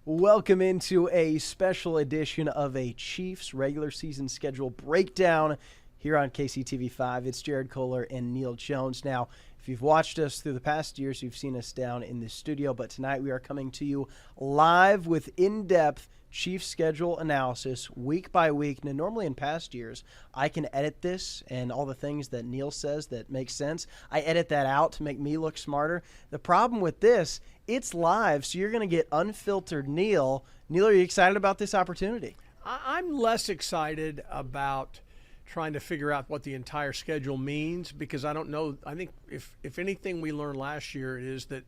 Welcome into a special edition of a Chiefs regular season schedule breakdown here on KCTV5. It's Jared Koller and Neal Jones. Now, if you've watched us through the past years, you've seen us down in the studio, but tonight we are coming to you live with in-depth Chiefs schedule analysis week by week. Now, normally in past years, I can edit this and all the things that Neal says that make sense. I edit that out to make me look smarter. The problem with this, it's live, so you're going to get unfiltered Neal. Neal, are you excited about this opportunity? I'm less excited about trying to figure out what the entire schedule means because I don't know. I think if anything we learned last year is that,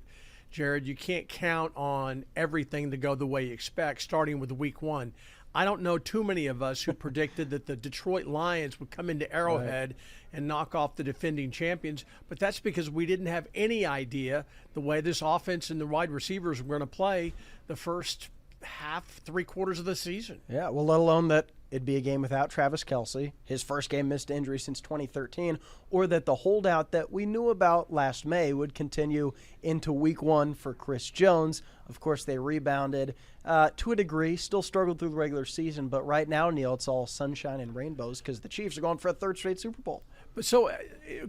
Jared, you can't count on everything to go the way you expect, starting with week one. I don't know too many of us who predicted that the Detroit Lions would come into Arrowhead and knock off the defending champions, but that's because we didn't have any idea the way this offense and the wide receivers were going to play the first half, 3/4 of the season. Yeah, well, let alone that it'd be a game without Travis Kelce, his first game missed to injury since 2013, or that the holdout that we knew about last May would continue into week one for Chris Jones. Of course, they rebounded to a degree, still struggled through the regular season, but right now, Neal, it's all sunshine and rainbows because the Chiefs are going for a third straight Super Bowl. But so,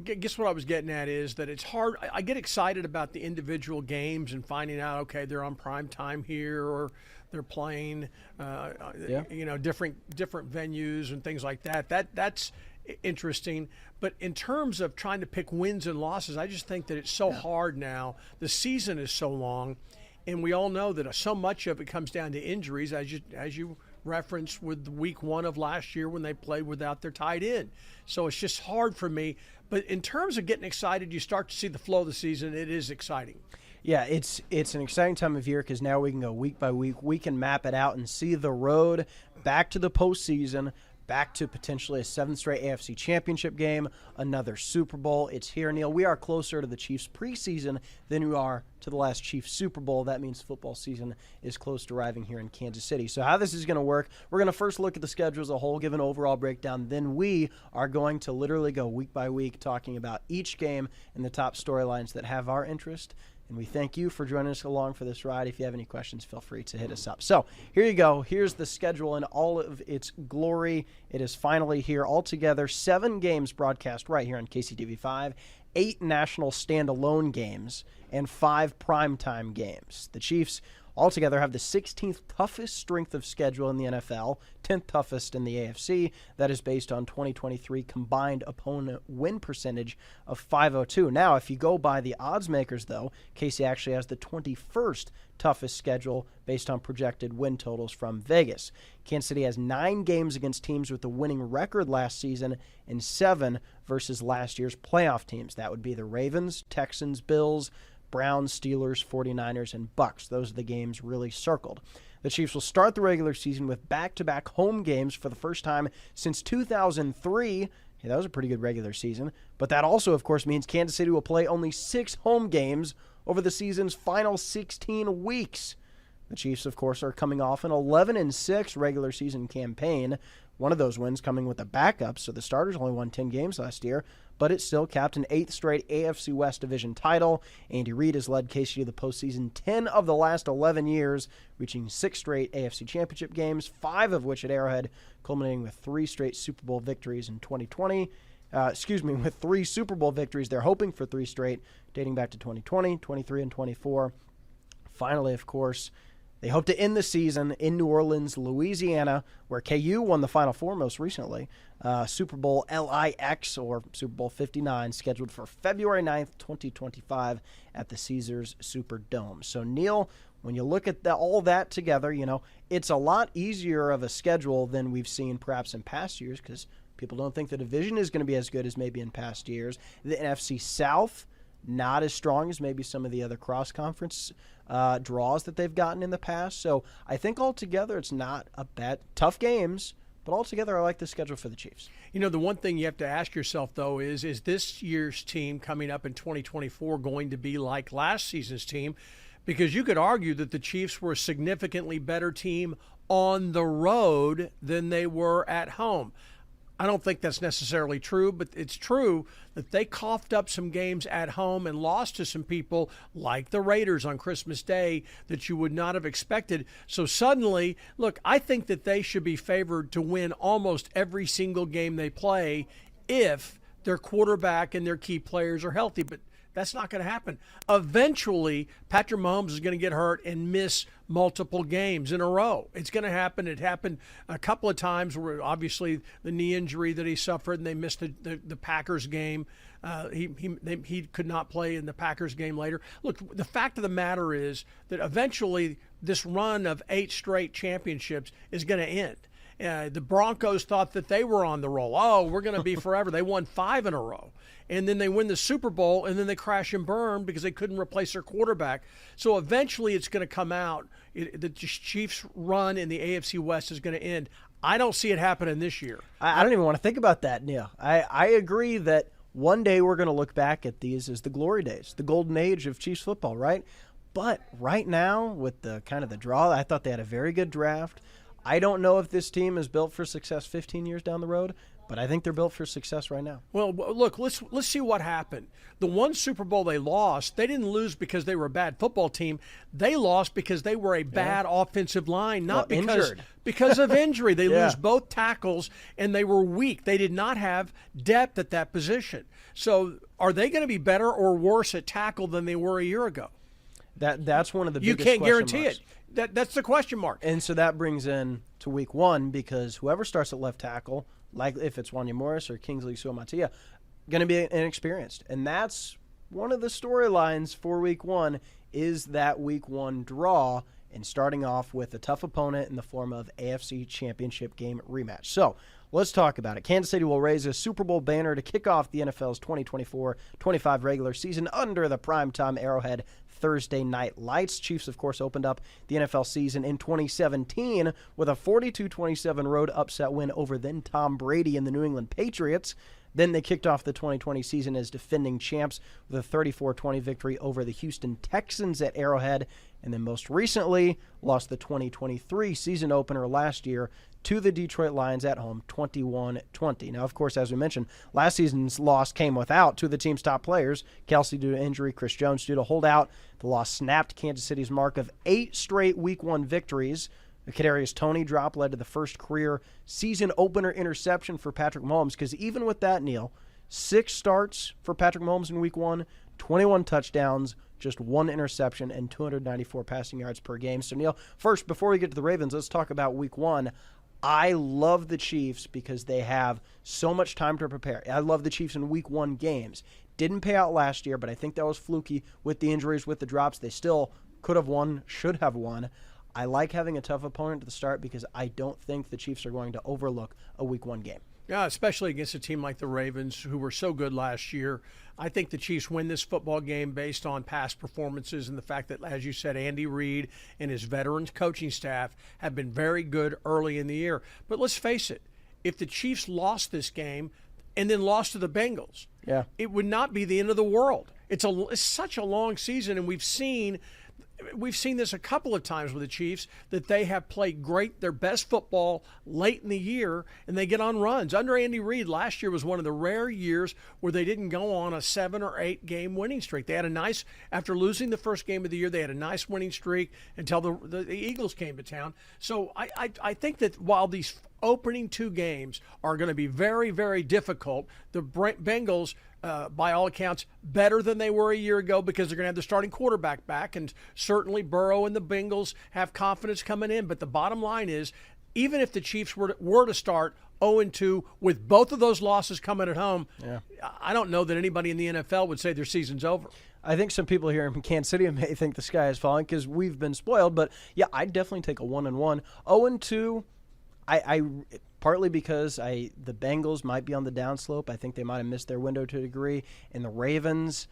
guess what I was getting at is that it's hard. I get excited about the individual games and finding out, okay, they're on prime time here or they're playing, different venues and things like that. That's interesting. But in terms of trying to pick wins and losses, I just think that it's so hard now. The season is so long, and we all know that so much of it comes down to injuries, as you referenced with week one of last year when they played without their tight end. So it's just hard for me. But in terms of getting excited, you start to see the flow of the season. It is exciting. Yeah, it's an exciting time of year because now we can go week by week. We can map it out and see the road back to the postseason, back to potentially a seventh straight AFC championship game, another Super Bowl. It's here, Neal. We are closer to the Chiefs preseason than we are to the last Chiefs Super Bowl. That means football season is close to arriving here in Kansas City. So how this is going to work, we're going to first look at the schedule as a whole, give an overall breakdown. Then we are going to literally go week by week talking about each game and the top storylines that have our interest. And we thank you for joining us along for this ride. If you have any questions, feel free to hit us up. So here you go. Here's the schedule in all of its glory. It is finally here altogether. 7 games broadcast right here on KCTV5, 8 national standalone games, and 5 primetime games. The Chiefs altogether have the 16th toughest strength of schedule in the NFL, 10th toughest in the AFC. That is based on 2023 combined opponent win percentage of 502. Now, if you go by the odds makers, though, KC actually has the 21st toughest schedule based on projected win totals from Vegas. Kansas City has 9 games against teams with a winning record last season and 7 versus last year's playoff teams. That would be the Ravens, Texans, Bills, Browns, Steelers, 49ers, and Bucks. Those are the games really circled. The Chiefs will start the regular season with back-to-back home games for the first time since 2003. Yeah, that was a pretty good regular season. But that also, of course, means Kansas City will play only 6 home games over the season's final 16 weeks. The Chiefs, of course, are coming off an 11-6 regular season campaign. One of those wins coming with a backup, so the starters only won 10 games last year, but it still capped an 8th straight AFC West division title. Andy Reid has led KC to the postseason 10 of the last 11 years, reaching 6 straight AFC championship games, 5 of which at Arrowhead, culminating with 3 straight Super Bowl victories in 2020. With 3 Super Bowl victories. They're hoping for 3 straight, dating back to 2020, 23, and 24. Finally, of course, they hope to end the season in New Orleans, Louisiana, where KU won the Final Four most recently. Super Bowl LIX, or Super Bowl 59, scheduled for February 9th, 2025 at the Caesars Superdome. So, Neal, when you look at all that together, it's a lot easier of a schedule than we've seen perhaps in past years because people don't think the division is going to be as good as maybe in past years. The NFC South, not as strong as maybe some of the other cross-conference draws that they've gotten in the past. So I think altogether it's not a bad, tough games, but altogether I like the schedule for the Chiefs. The one thing you have to ask yourself, though, is this year's team coming up in 2024 going to be like last season's team? Because you could argue that the Chiefs were a significantly better team on the road than they were at home. I don't think that's necessarily true, but it's true that they coughed up some games at home and lost to some people like the Raiders on Christmas Day that you would not have expected. So suddenly, look, I think that they should be favored to win almost every single game they play if their quarterback and their key players are healthy. But that's not going to happen. Eventually, Patrick Mahomes is going to get hurt and miss multiple games in a row. It's going to happen. It happened a couple of times where obviously the knee injury that he suffered and they missed the Packers game. He could not play in the Packers game later. Look, the fact of the matter is that eventually this run of 8 straight championships is going to end. The Broncos thought that they were on the roll. Oh, we're going to be forever. They won 5 in a row. And then they win the Super Bowl, and then they crash and burn because they couldn't replace their quarterback. So eventually it's going to come out. The Chiefs' run in the AFC West is going to end. I don't see it happening this year. I don't even want to think about that, Neil. I agree that one day we're going to look back at these as the glory days, the golden age of Chiefs football, right? But right now, with the kind of the draw, I thought they had a very good draft. I don't know if this team is built for success 15 years down the road, but I think they're built for success right now. Well, look, let's see what happened. The one Super Bowl they lost, they didn't lose because they were a bad football team. They lost because they were a bad offensive line, not because of injury. They lose both tackles, and they were weak. They did not have depth at that position. So are they going to be better or worse at tackle than they were a year ago? That's one of the biggest question marks. You can't guarantee it. That's the question mark. And so that brings in to week 1 because whoever starts at left tackle, like if it's Wanya Morris or Kingsley Suamatia, going to be inexperienced. And that's one of the storylines for week 1 is that week 1 draw and starting off with a tough opponent in the form of AFC Championship game rematch. So let's talk about it. Kansas City will raise a Super Bowl banner to kick off the NFL's 2024-25 regular season under the primetime Arrowhead Thursday night lights. Chiefs, of course, opened up the NFL season in 2017 with a 42-27 road upset win over then Tom Brady and the New England Patriots. Then they kicked off the 2020 season as defending champs with a 34-20 victory over the Houston Texans at Arrowhead. And then most recently lost the 2023 season opener last year to the Detroit Lions at home, 21-20. Now, of course, as we mentioned, last season's loss came without two of the team's top players, Kelsey due to injury, Chris Jones due to holdout. The loss snapped Kansas City's mark of 8 straight Week 1 victories. The Kadarius Toney drop led to the first career season opener interception for Patrick Mahomes, because even with that, Neil, 6 starts for Patrick Mahomes in Week 1, 21 touchdowns, just 1 interception, and 294 passing yards per game. So, Neil, first, before we get to the Ravens, let's talk about Week 1. I love the Chiefs because they have so much time to prepare. I love the Chiefs in Week 1 games. Didn't pay out last year, but I think that was fluky with the injuries, with the drops. They still could have won, should have won. I like having a tough opponent at the start because I don't think the Chiefs are going to overlook a Week 1 game. Yeah, especially against a team like the Ravens, who were so good last year. I think the Chiefs win this football game based on past performances and the fact that, as you said, Andy Reid and his veteran coaching staff have been very good early in the year. But let's face it, if the Chiefs lost this game and then lost to the Bengals, it would not be the end of the world. It's such a long season, and we've seen this a couple of times with the Chiefs, that they have played their best football late in the year, and they get on runs. Under Andy Reid, last year was one of the rare years where they didn't go on a 7 or 8 game winning streak. They had after losing the first game of the year, they had a nice winning streak until the Eagles came to town. So I think that while these opening 2 games are going to be very, very difficult, the Bengals, by all accounts, better than they were a year ago because they're going to have their starting quarterback back, and certainly Burrow and the Bengals have confidence coming in. But the bottom line is, even if the Chiefs were to start 0-2 with both of those losses coming at home, I don't know that anybody in the NFL would say their season's over. I think some people here in Kansas City may think the sky is falling because we've been spoiled. But, yeah, I'd definitely take a 1-1. 0-2, I partly because the Bengals might be on the downslope. I think they might have missed their window to a degree. And the Ravens,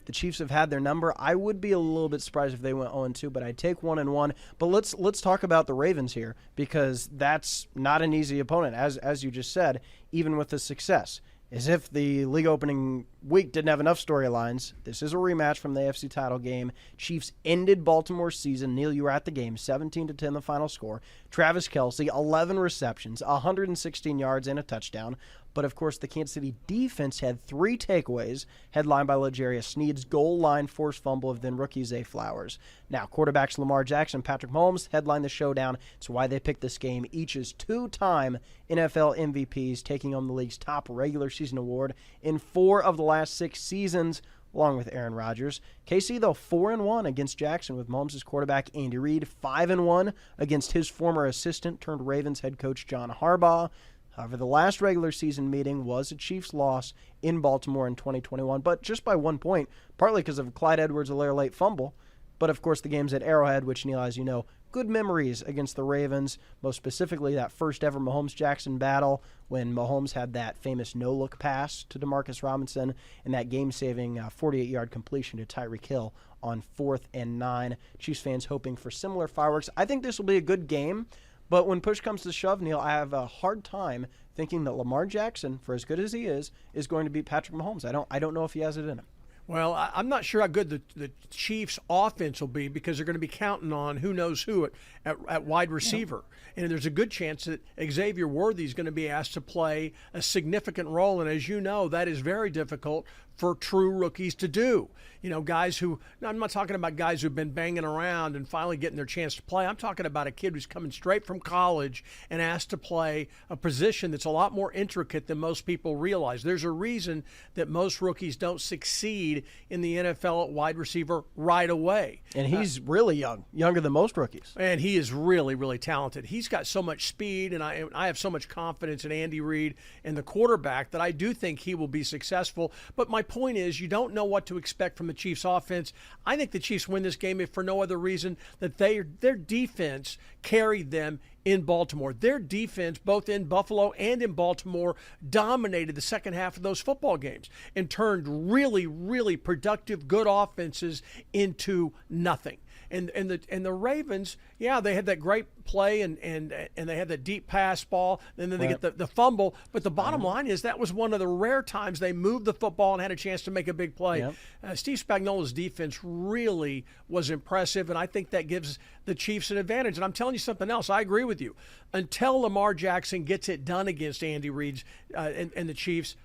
the Chiefs have had their number. I would be a little bit surprised if they went 0-2, but I'd take 1-1. But let's talk about the Ravens here, because that's not an easy opponent, as you just said, even with the success. As if the league opening week didn't have enough storylines, this is a rematch from the AFC title game. Chiefs ended Baltimore's season. Neil, you were at the game. 17-10 the final score. Travis Kelce, 11 receptions, 116 yards, and a touchdown. But, of course, the Kansas City defense had 3 takeaways, headlined by L'Jarius Sneed's goal line forced fumble of then rookie Zay Flowers. Now, quarterbacks Lamar Jackson and Patrick Mahomes headlined the showdown. It's why they picked this game. Each is 2-time NFL MVPs, taking home the league's top regular season award in 4 of the last 6 seasons, along with Aaron Rodgers. KC, though, 4-1 against Jackson, with Mahomes' quarterback Andy Reid 5-1 against his former assistant turned Ravens head coach John Harbaugh. However, the last regular season meeting was a Chiefs loss in Baltimore in 2021, but just by 1 point, partly because of Clyde Edwards-Helaire late fumble. But, of course, the game's at Arrowhead, which, Neil, as you know, good memories against the Ravens, most specifically that first-ever Mahomes-Jackson battle when Mahomes had that famous no-look pass to Demarcus Robinson and that game-saving 48-yard completion to Tyreek Hill on 4th and 9. Chiefs fans hoping for similar fireworks. I think this will be a good game. But when push comes to shove, Neil, I have a hard time thinking that Lamar Jackson, for as good as he is going to beat Patrick Mahomes. I don't know if he has it in him. Well, I'm not sure how good the Chiefs' offense will be because they're going to be counting on who knows who at wide receiver. Yeah. And there's a good chance that Xavier Worthy is going to be asked to play a significant role. And as you know, that is very difficult for true rookies to do. You know, guys who, I'm not talking about guys who've been banging around and finally getting their chance to play. I'm talking about a kid who's coming straight from college and asked to play a position that's a lot more intricate than most people realize. There's a reason that most rookies don't succeed in the NFL at wide receiver right away. And he's really young, younger than most rookies. And he is really, really talented. He's got so much speed, and I have so much confidence in Andy Reid and the quarterback that I do think he will be successful. But my point is, you don't know what to expect from the Chiefs offense. I think the Chiefs win this game if for no other reason that their defense carried them in Baltimore. Their defense, both in Buffalo and in Baltimore, dominated the second half of those football games and turned really, really productive, good offenses into nothing. And the Ravens, yeah, they had that great play and they had that deep pass ball, and then they get the fumble. But the bottom line is that was one of the rare times they moved the football and had a chance to make a big play. Yep. Steve Spagnuolo's defense really was impressive, and I think that gives the Chiefs an advantage. And I'm telling you something else. I agree with you. Until Lamar Jackson gets it done against Andy Reid and the Chiefs,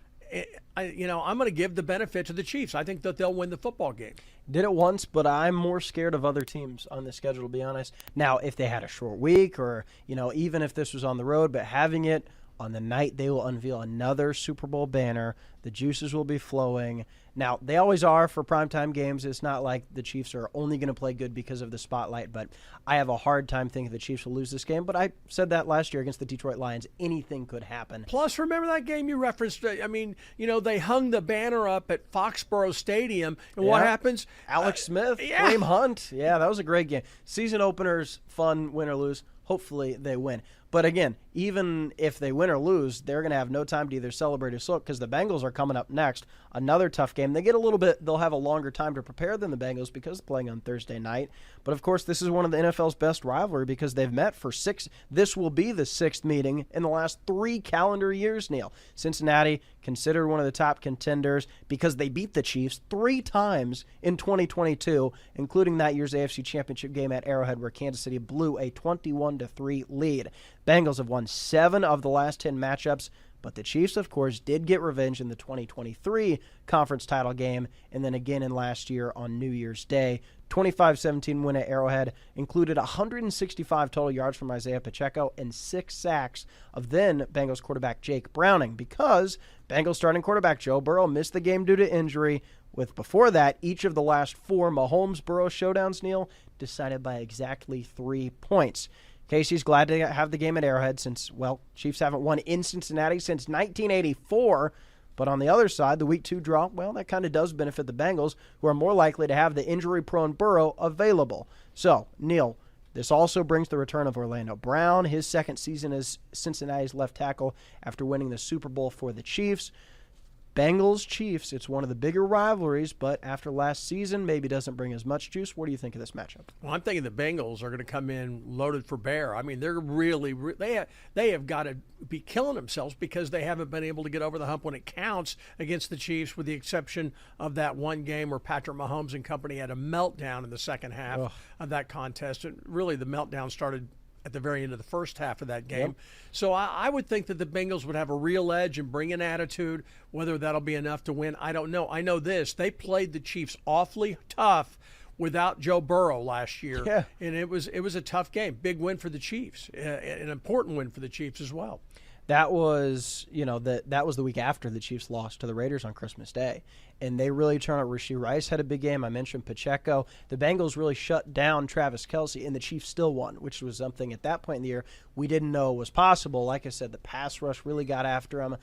I'm going to give the benefit to the Chiefs. I think that they'll win the football game. Did it once, but I'm more scared of other teams on the schedule, to be honest. Now, if they had a short week or, even if this was on the road, but having it on the night they will unveil another Super Bowl banner, the juices will be flowing. Now, they always are for primetime games. It's not like the Chiefs are only going to play good because of the spotlight, but I have a hard time thinking the Chiefs will lose this game. But I said that last year against the Detroit Lions. Anything could happen. Plus, remember that game you referenced? I mean, they hung the banner up at Foxborough Stadium, and what happens? Alex Smith, Kareem Hunt. Yeah, that was a great game. Season openers, fun, win or lose. Hopefully they win. But again, even if they win or lose, they're going to have no time to either celebrate or sulk because the Bengals are coming up next. Another tough game. They'll have a longer time to prepare than the Bengals because they're playing on Thursday night. But of course, this is one of the NFL's best rivalry because they've met for 6. This will be the 6th meeting in the last 3 calendar years, Neil. Cincinnati, considered one of the top contenders because they beat the Chiefs 3 times in 2022, including that year's AFC Championship game at Arrowhead where Kansas City blew a 21-3 lead. Bengals have won 7 of the last 10 matchups, but the Chiefs, of course, did get revenge in the 2023 conference title game and then again in last year on New Year's Day. 25-17 win at Arrowhead included 165 total yards from Isaiah Pacheco and 6 sacks of then Bengals quarterback Jake Browning because Bengals starting quarterback Joe Burrow missed the game due to injury, with before that each of the last 4 Mahomes-Burrow showdowns, Neil, decided by exactly 3 points. Casey's glad to have the game at Arrowhead since, Chiefs haven't won in Cincinnati since 1984. But on the other side, the Week 2 draw, that kind of does benefit the Bengals, who are more likely to have the injury-prone Burrow available. So, Neil, this also brings the return of Orlando Brown, his second season as Cincinnati's left tackle after winning the Super Bowl for the Chiefs. Bengals Chiefs, it's one of the bigger rivalries, but after last season, maybe doesn't bring as much juice. What do you think of this matchup? Well, I'm thinking the Bengals are going to come in loaded for bear. I mean, they're really they have got to be killing themselves because they haven't been able to get over the hump when it counts against the Chiefs, with the exception of that one game where Patrick Mahomes and company had a meltdown in the second half of that contest. And really, the meltdown started at the very end of the first half of that game. Yep. So I would think that the Bengals would have a real edge and bring an attitude. Whether that'll be enough to win, I don't know. I know this. They played the Chiefs awfully tough without Joe Burrow last year. And it was a tough game. Big win for the Chiefs, an important win for the Chiefs as well. That was, that was the week after the Chiefs lost to the Raiders on Christmas Day. And they really turned out. Rashee Rice had a big game. I mentioned Pacheco. The Bengals really shut down Travis Kelce, and the Chiefs still won, which was something at that point in the year we didn't know was possible. Like I said, the pass rush really got after him.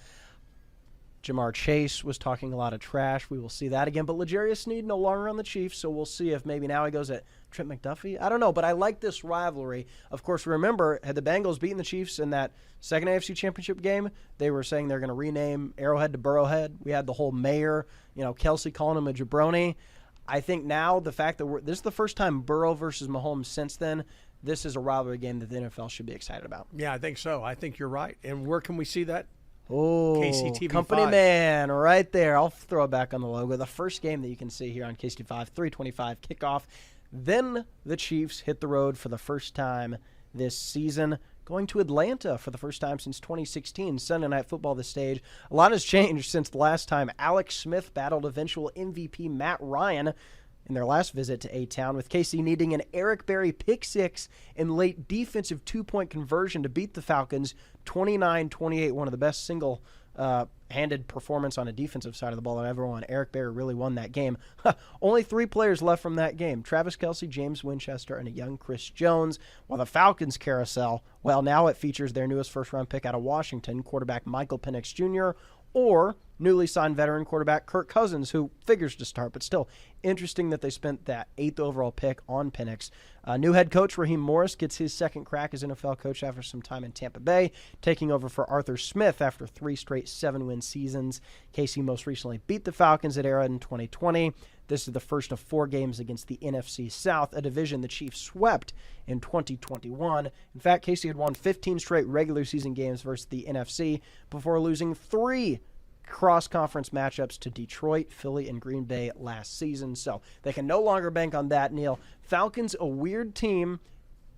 Jamar Chase was talking a lot of trash. We will see that again. But L'Jarius Sneed no longer on the Chiefs, so we'll see if maybe now he goes at Trent McDuffie. I don't know, but I like this rivalry. Of course, remember, had the Bengals beaten the Chiefs in that second AFC Championship game, they were saying they're going to rename Arrowhead to Burrowhead. We had the whole mayor, Kelsey calling him a jabroni. I think now the fact that this is the first time Burrow versus Mahomes since then, this is a rivalry game that the NFL should be excited about. Yeah, I think so. I think you're right. And where can we see that? Oh, KCTV5. Company Man, right there. I'll throw it back on the logo. The first game that you can see here on KCTV5, 3:25 kickoff. Then the Chiefs hit the road for the first time this season, going to Atlanta for the first time since 2016. Sunday Night Football, the stage. A lot has changed since the last time. Alex Smith battled eventual MVP Matt Ryan in their last visit to A-Town, with KC needing an Eric Berry pick six and late defensive two-point conversion to beat the Falcons 29-28, one of the best single-handed performance on a defensive side of the ball I've ever won. Eric Berry really won that game. Only 3 players left from that game: Travis Kelce, James Winchester, and a young Chris Jones. While the Falcons carousel, well, now it features their newest first-round pick out of Washington, quarterback Michael Penix Jr., or newly signed veteran quarterback Kirk Cousins, who figures to start, but still interesting that they spent that 8th overall pick on Penix. New head coach Raheem Morris gets his second crack as NFL coach after some time in Tampa Bay, taking over for Arthur Smith after 3 straight 7-win seasons. KC most recently beat the Falcons at Arrowhead in 2020. This is the first of 4 games against the NFC South, a division the Chiefs swept in 2021. In fact, KC had won 15 straight regular season games versus the NFC before losing 3 cross-conference matchups to Detroit, Philly, and Green Bay last season. So they can no longer bank on that, Neal. Falcons, a weird team.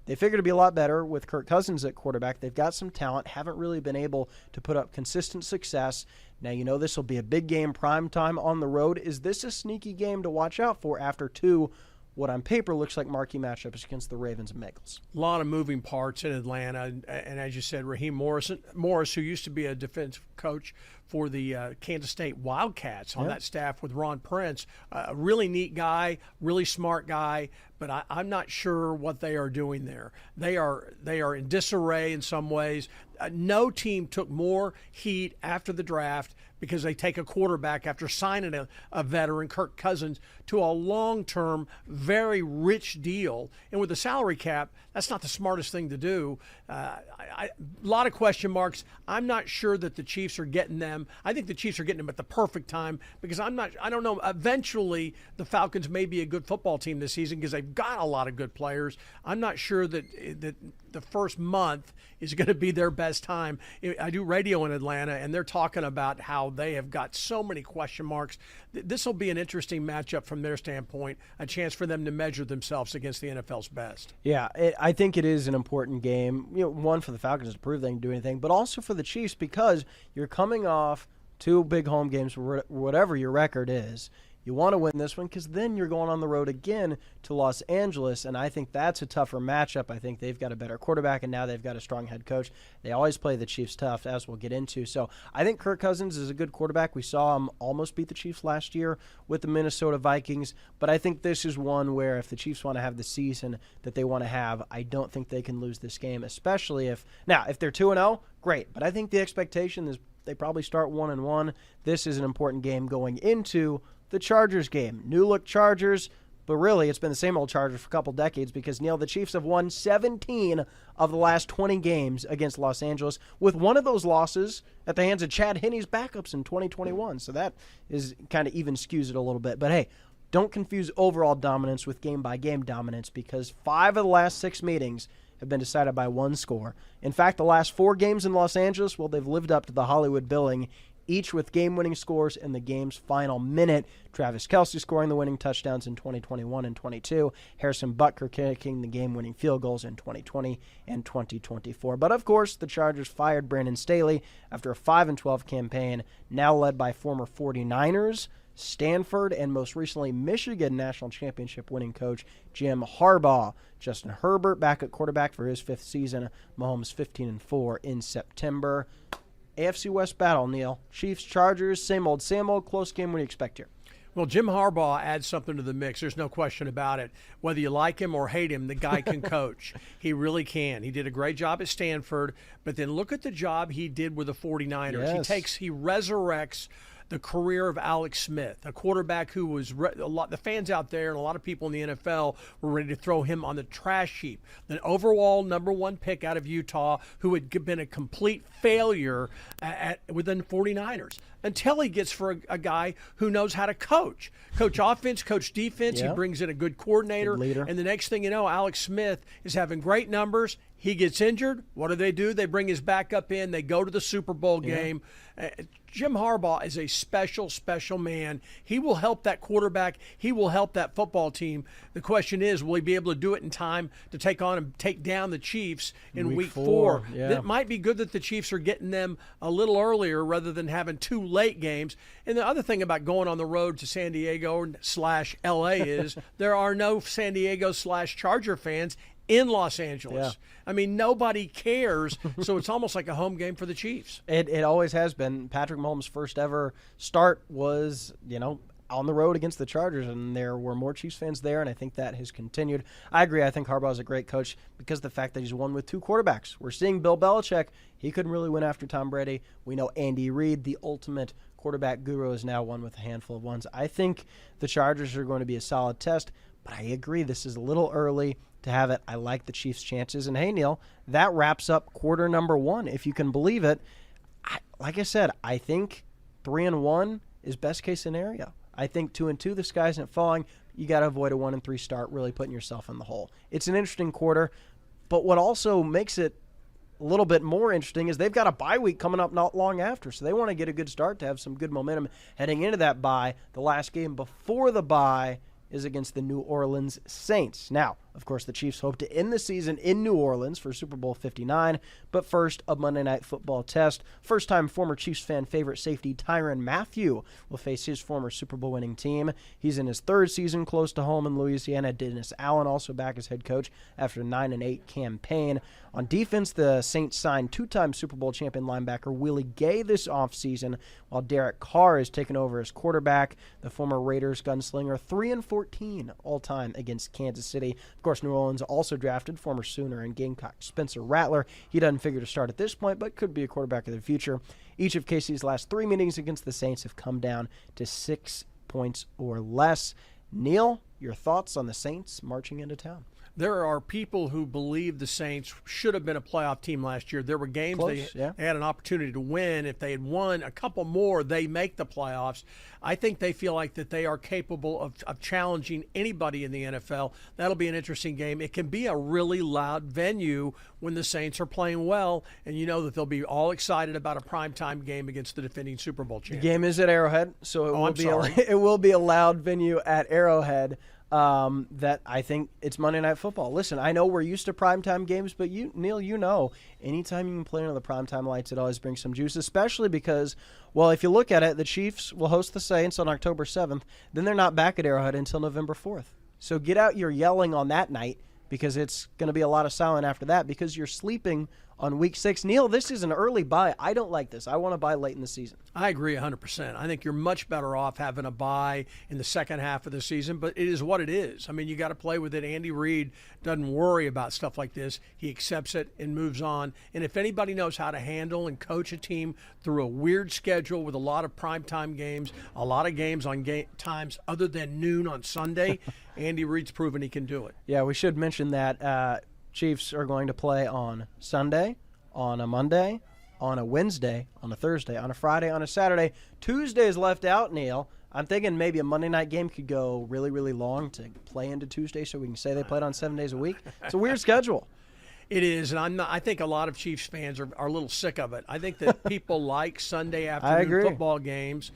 They figured to be a lot better with Kirk Cousins at quarterback. They've got some talent, haven't really been able to put up consistent success. Now, this will be a big game, prime time on the road. Is this a sneaky game to watch out for after 2, what on paper looks like marquee matchups against the Ravens and Bengals? A lot of moving parts in Atlanta. And as you said, Raheem Morris, who used to be a defensive coach for the Kansas State Wildcats on that staff with Ron Prince, a really neat guy, really smart guy, but I'm not sure what they are doing there. They are in disarray in some ways. No team took more heat after the draft because they take a quarterback after signing a veteran, Kirk Cousins, to a long-term, very rich deal. And with the salary cap, that's not the smartest thing to do. A lot of question marks. I'm not sure that the Chiefs are getting them. I think the Chiefs are getting them at the perfect time because I don't know. Eventually, the Falcons may be a good football team this season because they've got a lot of good players. I'm not sure that the first month is going to be their best time. I do radio in Atlanta, and they're talking about how they have got so many question marks. This will be an interesting matchup from their standpoint, a chance for them to measure themselves against the NFL's best. Yeah, I think it is an important game. One, for the Falcons to prove they can do anything, but also for the Chiefs because you're coming off 2 big home games, whatever your record is. You want to win this one because then you're going on the road again to Los Angeles, and I think that's a tougher matchup. I think they've got a better quarterback, and now they've got a strong head coach. They always play the Chiefs tough, as we'll get into. So I think Kirk Cousins is a good quarterback. We saw him almost beat the Chiefs last year with the Minnesota Vikings, but I think this is one where if the Chiefs want to have the season that they want to have, I don't think they can lose this game, especially if they're 2-0, great. But I think the expectation is they probably start 1-1. This is an important game going into the Chargers game. New look Chargers, But really, it's been the same old Chargers for a couple decades because, Neal, the Chiefs have won 17 of the last 20 games against Los Angeles, with one of those losses at the hands of Chad Henne's backups in 2021. So that is kind of even skews it a little bit. But, hey, don't confuse overall dominance with game-by-game dominance because 5 of the last 6 meetings have been decided by one score. In fact, the last 4 games in Los Angeles, well, they've lived up to the Hollywood billing, each with game-winning scores in the game's final minute. Travis Kelce scoring the winning touchdowns in 2021 and 22. Harrison Butker kicking the game-winning field goals in 2020 and 2024. But, of course, the Chargers fired Brandon Staley after a 5-12 campaign, now led by former 49ers, Stanford, and most recently Michigan national championship winning coach Jim Harbaugh. Justin Herbert back at quarterback for his 5th season. Mahomes 15-4 in September. AFC West battle, Neal. Chiefs, Chargers, same old, close game. What do you expect here? Well, Jim Harbaugh adds something to the mix. There's no question about it. Whether you like him or hate him, the guy can coach. He really can. He did a great job at Stanford, but then look at the job he did with the 49ers. Yes. He resurrects the career of Alex Smith, a quarterback who was the fans out there and a lot of people in the NFL were ready to throw him on the trash heap. The overall #1 pick out of Utah, who had been a complete failure within the 49ers, until he gets for a guy who knows how to coach offense, coach defense. Yeah. He brings in a good coordinator, good leader. and the next thing you know, Alex Smith is having great numbers. He gets injured. What do? They bring his backup in. They go to the Super Bowl game. Jim Harbaugh is a special, special man. He will help that quarterback. He will help that football team. The question is, will he be able to do it in time to take on and take down the Chiefs in week 4? Yeah. It might be good that the Chiefs are getting them a little earlier rather than having 2 late games. And the other thing about going on the road to San Diego/LA is there are no San Diego/Charger fans in Los Angeles. Yeah. I mean, nobody cares, so it's almost like a home game for the Chiefs. It always has been. Patrick Mahomes' first ever start was, on the road against the Chargers, and there were more Chiefs fans there, and I think that has continued. I agree. I think Harbaugh is a great coach because of the fact that he's won with 2 quarterbacks. We're seeing Bill Belichick. He couldn't really win after Tom Brady. We know Andy Reid, the ultimate quarterback guru, has now won with a handful of ones. I think the Chargers are going to be a solid test, but I agree this is a little early to have it. I like the Chiefs' chances. And, hey, Neal, that wraps up quarter #1, if you can believe it. Like I said, I think 3-1 is best-case scenario. I think 2-2, the sky isn't falling. You got to avoid a 1-3 start, really putting yourself in the hole. It's an interesting quarter, but what also makes it a little bit more interesting is they've got a bye week coming up not long after, so they want to get a good start to have some good momentum heading into that bye. The last game before the bye is against the New Orleans Saints. Now, of course, the Chiefs hope to end the season in New Orleans for Super Bowl 59, but first, a Monday Night Football test. First-time former Chiefs fan favorite safety Tyrann Mathieu will face his former Super Bowl winning team. He's in his 3rd season close to home in Louisiana. Dennis Allen also back as head coach after a 9-8 campaign. On defense, the Saints signed 2-time Super Bowl champion linebacker Willie Gay this offseason, while Derek Carr has taken over as quarterback. The former Raiders gunslinger 3-14 all-time against Kansas City. Of course, New Orleans also drafted former Sooner and Gamecock Spencer Rattler. He doesn't figure to start at this point, but could be a quarterback of the future. Each of KC's last 3 meetings against the Saints have come down to 6 points or less. Neal, your thoughts on the Saints marching into town? There are people who believe the Saints should have been a playoff team last year. There were games they had an opportunity to win. If they had won a couple more, they make the playoffs. I think they feel like that they are capable of challenging anybody in the NFL. That'll be an interesting game. It can be a really loud venue when the Saints are playing well, and you know that they'll be all excited about a primetime game against the defending Super Bowl champion. The game is at Arrowhead, so it will be a loud venue at Arrowhead. That I think it's Monday Night Football. Listen, I know we're used to primetime games, but Neal, anytime you can play under the primetime lights, it always brings some juice, especially because, well, if you look at it, the Chiefs will host the Saints on October 7th. Then they're not back at Arrowhead until November 4th. So get out your yelling on that night because it's going to be a lot of silent after that because you're sleeping on Week 6. Neal, this is an early bye. I don't like this. I want to buy late in the season. I agree 100%. I think you're much better off having a bye in the second half of the season, but it is what it is. I mean, you got to play with it. Andy Reid doesn't worry about stuff like this. He accepts it and moves on. And if anybody knows how to handle and coach a team through a weird schedule with a lot of primetime games, a lot of games on times other than noon on Sunday, Andy Reid's proven he can do it. Yeah, we should mention that Chiefs are going to play on Sunday, on a Monday, on a Wednesday, on a Thursday, on a Friday, on a Saturday. Tuesday is left out, Neal. I'm thinking maybe a Monday night game could go really, really long to play into Tuesday so we can say they played on 7 days a week. It's a weird schedule. It is, and I think a lot of Chiefs fans are a little sick of it. I think that people like Sunday afternoon football games.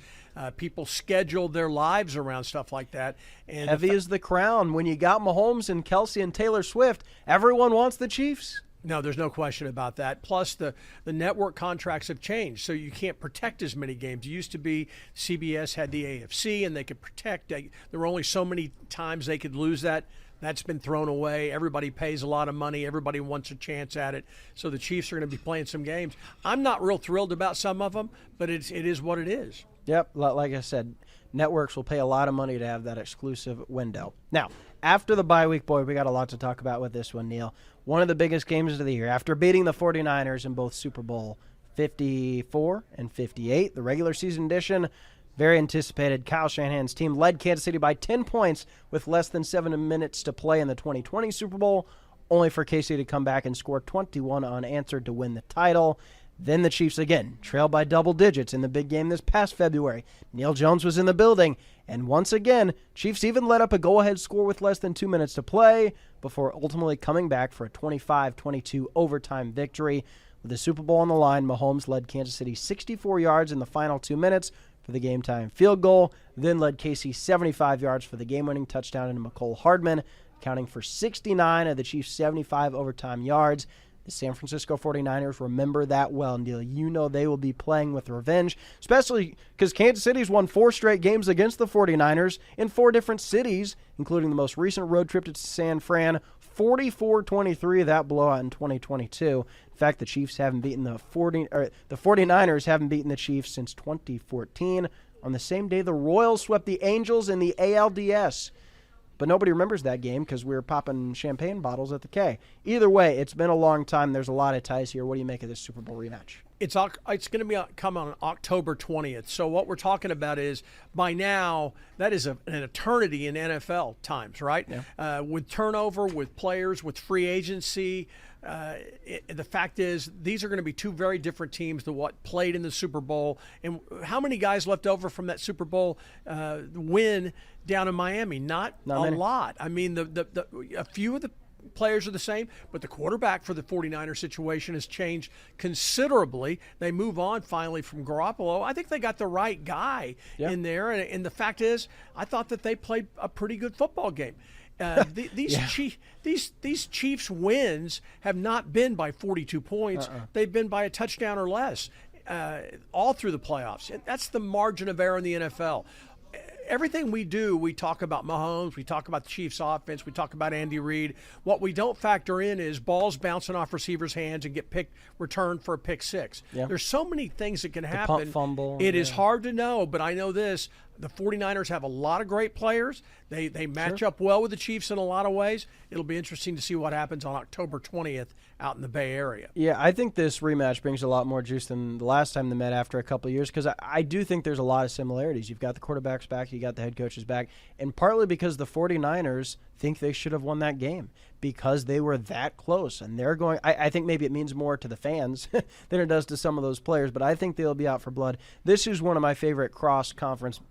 People schedule their lives around stuff like that. And heavy is the crown. When you got Mahomes and Kelsey and Taylor Swift, everyone wants the Chiefs. No, there's no question about that. Plus, the network contracts have changed, so you can't protect as many games. It used to be CBS had the AFC, and they could protect. There were only so many times they could lose that. That's been thrown away. Everybody pays a lot of money. Everybody wants a chance at it. So the Chiefs are going to be playing some games. I'm not real thrilled about some of them, but it is what it is. Yep, like I said, networks will pay a lot of money to have that exclusive window. Now, after the bye week, boy, we got a lot to talk about with this one, Neal. One of the biggest games of the year. After beating the 49ers in both Super Bowl 54 and 58, the regular season edition, very anticipated. Kyle Shanahan's team led Kansas City by 10 points with less than 7 minutes to play in the 2020 Super Bowl, only for KC to come back and score 21 unanswered to win the title. Then the Chiefs again trailed by double digits in the big game this past February. Neal Jones was in the building, and once again, Chiefs even let up a go-ahead score with less than 2 minutes to play before ultimately coming back for a 25-22 overtime victory. With the Super Bowl on the line, Mahomes led Kansas City 64 yards in the final 2 minutes for the game-time field goal, then led KC 75 yards for the game-winning touchdown into McCole Hardman, accounting for 69 of the Chiefs' 75 overtime yards. The San Francisco 49ers remember that well, Neal. You know they will be playing with revenge, especially because Kansas City's won 4 straight games against the 49ers in 4 different cities, including the most recent road trip to San Fran, 44-23, that blowout in 2022. In fact, the Chiefs haven't beaten the 49ers haven't beaten the Chiefs since 2014. On the same day, the Royals swept the Angels in the ALDS. But nobody remembers that game because we were popping champagne bottles at the K. Either way, it's been a long time. There's a lot of ties here. What do you make of this Super Bowl rematch? It's going to come on October 20th. So what we're talking about is, by now, that is an eternity in NFL times, right? Yeah. With turnover, with players, with free agency. The fact is, these are going to be 2 very different teams than what played in the Super Bowl. And how many guys left over from that Super Bowl win down in Miami? Not a lot. I mean, a few of the players are the same, but the quarterback for the 49ers situation has changed considerably. They move on finally from Garoppolo. I think they got the right guy in there. And the fact is, I thought that they played a pretty good football game. These Chiefs wins have not been by 42 points. They've been by a touchdown or less all through the playoffs. That's the margin of error in the NFL. Everything we do, we talk about Mahomes, we talk about the Chiefs offense, we talk about Andy Reid. What we don't factor in is balls bouncing off receivers' hands and get returned for a pick 6. Yeah. There's so many things that can happen. Pump fumble. It is hard to know, but I know this. The 49ers have a lot of great players. They match up well with the Chiefs in a lot of ways. It'll be interesting to see what happens on October 20th out in the Bay Area. Yeah, I think this rematch brings a lot more juice than the last time they met after a couple of years because I do think there's a lot of similarities. You've got the quarterbacks back, you got the head coaches back, and partly because the 49ers think they should have won that game because they were that close. And they're going – I think maybe it means more to the fans than it does to some of those players, but I think they'll be out for blood. This is one of my favorite cross-conference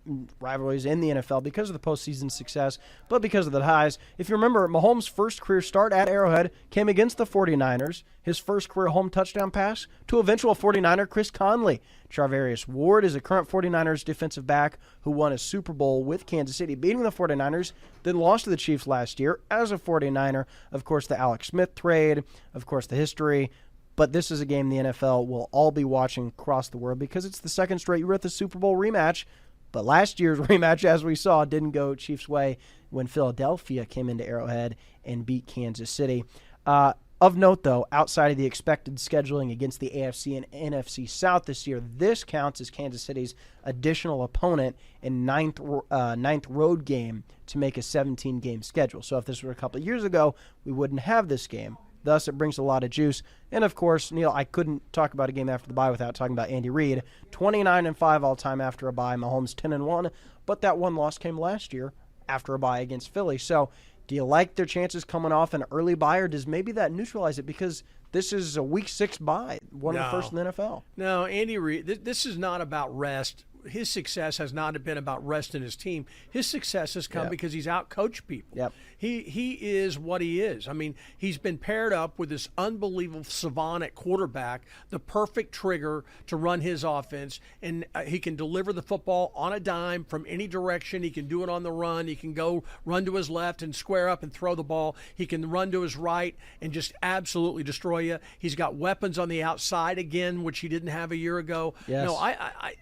rivalries in the NFL because of the postseason success, but because of the ties. If you remember, Mahomes' first career start at Arrowhead came against the 49ers, his first career home touchdown pass to eventual 49er Chris Conley. Charvarius Ward is a current 49ers defensive back who won a Super Bowl with Kansas City, beating the 49ers, then lost to the Chiefs last year as a 49er. Of course, the Alex Smith trade, of course, the history. But this is a game the NFL will all be watching across the world because it's the second straight year at the Super Bowl rematch. But last year's rematch, as we saw, didn't go Chiefs' way when Philadelphia came into Arrowhead and beat Kansas City. Of note, though, outside of the expected scheduling against the AFC and NFC South this year, this counts as Kansas City's additional opponent in ninth road game to make a 17-game schedule. So if this were a couple of years ago, we wouldn't have this game. Thus, it brings a lot of juice. And, of course, Neal, I couldn't talk about a game after the bye without talking about Andy Reid. 29-5 all-time after a bye. Mahomes 10-1. But that one loss came last year after a bye against Philly. So do you like their chances coming off an early bye, or does maybe that neutralize it because this is a Week 6 bye, one of the first in the NFL? No, Andy Reid, this is not about rest. His success has not been about resting his team. His success has come because he's out-coached people. Yep. He is what he is. I mean, he's been paired up with this unbelievable savant at quarterback, the perfect trigger to run his offense, and he can deliver the football on a dime from any direction. He can do it on the run. He can go run to his left and square up and throw the ball. He can run to his right and just absolutely destroy you. He's got weapons on the outside again, which he didn't have a year ago. Yes. No,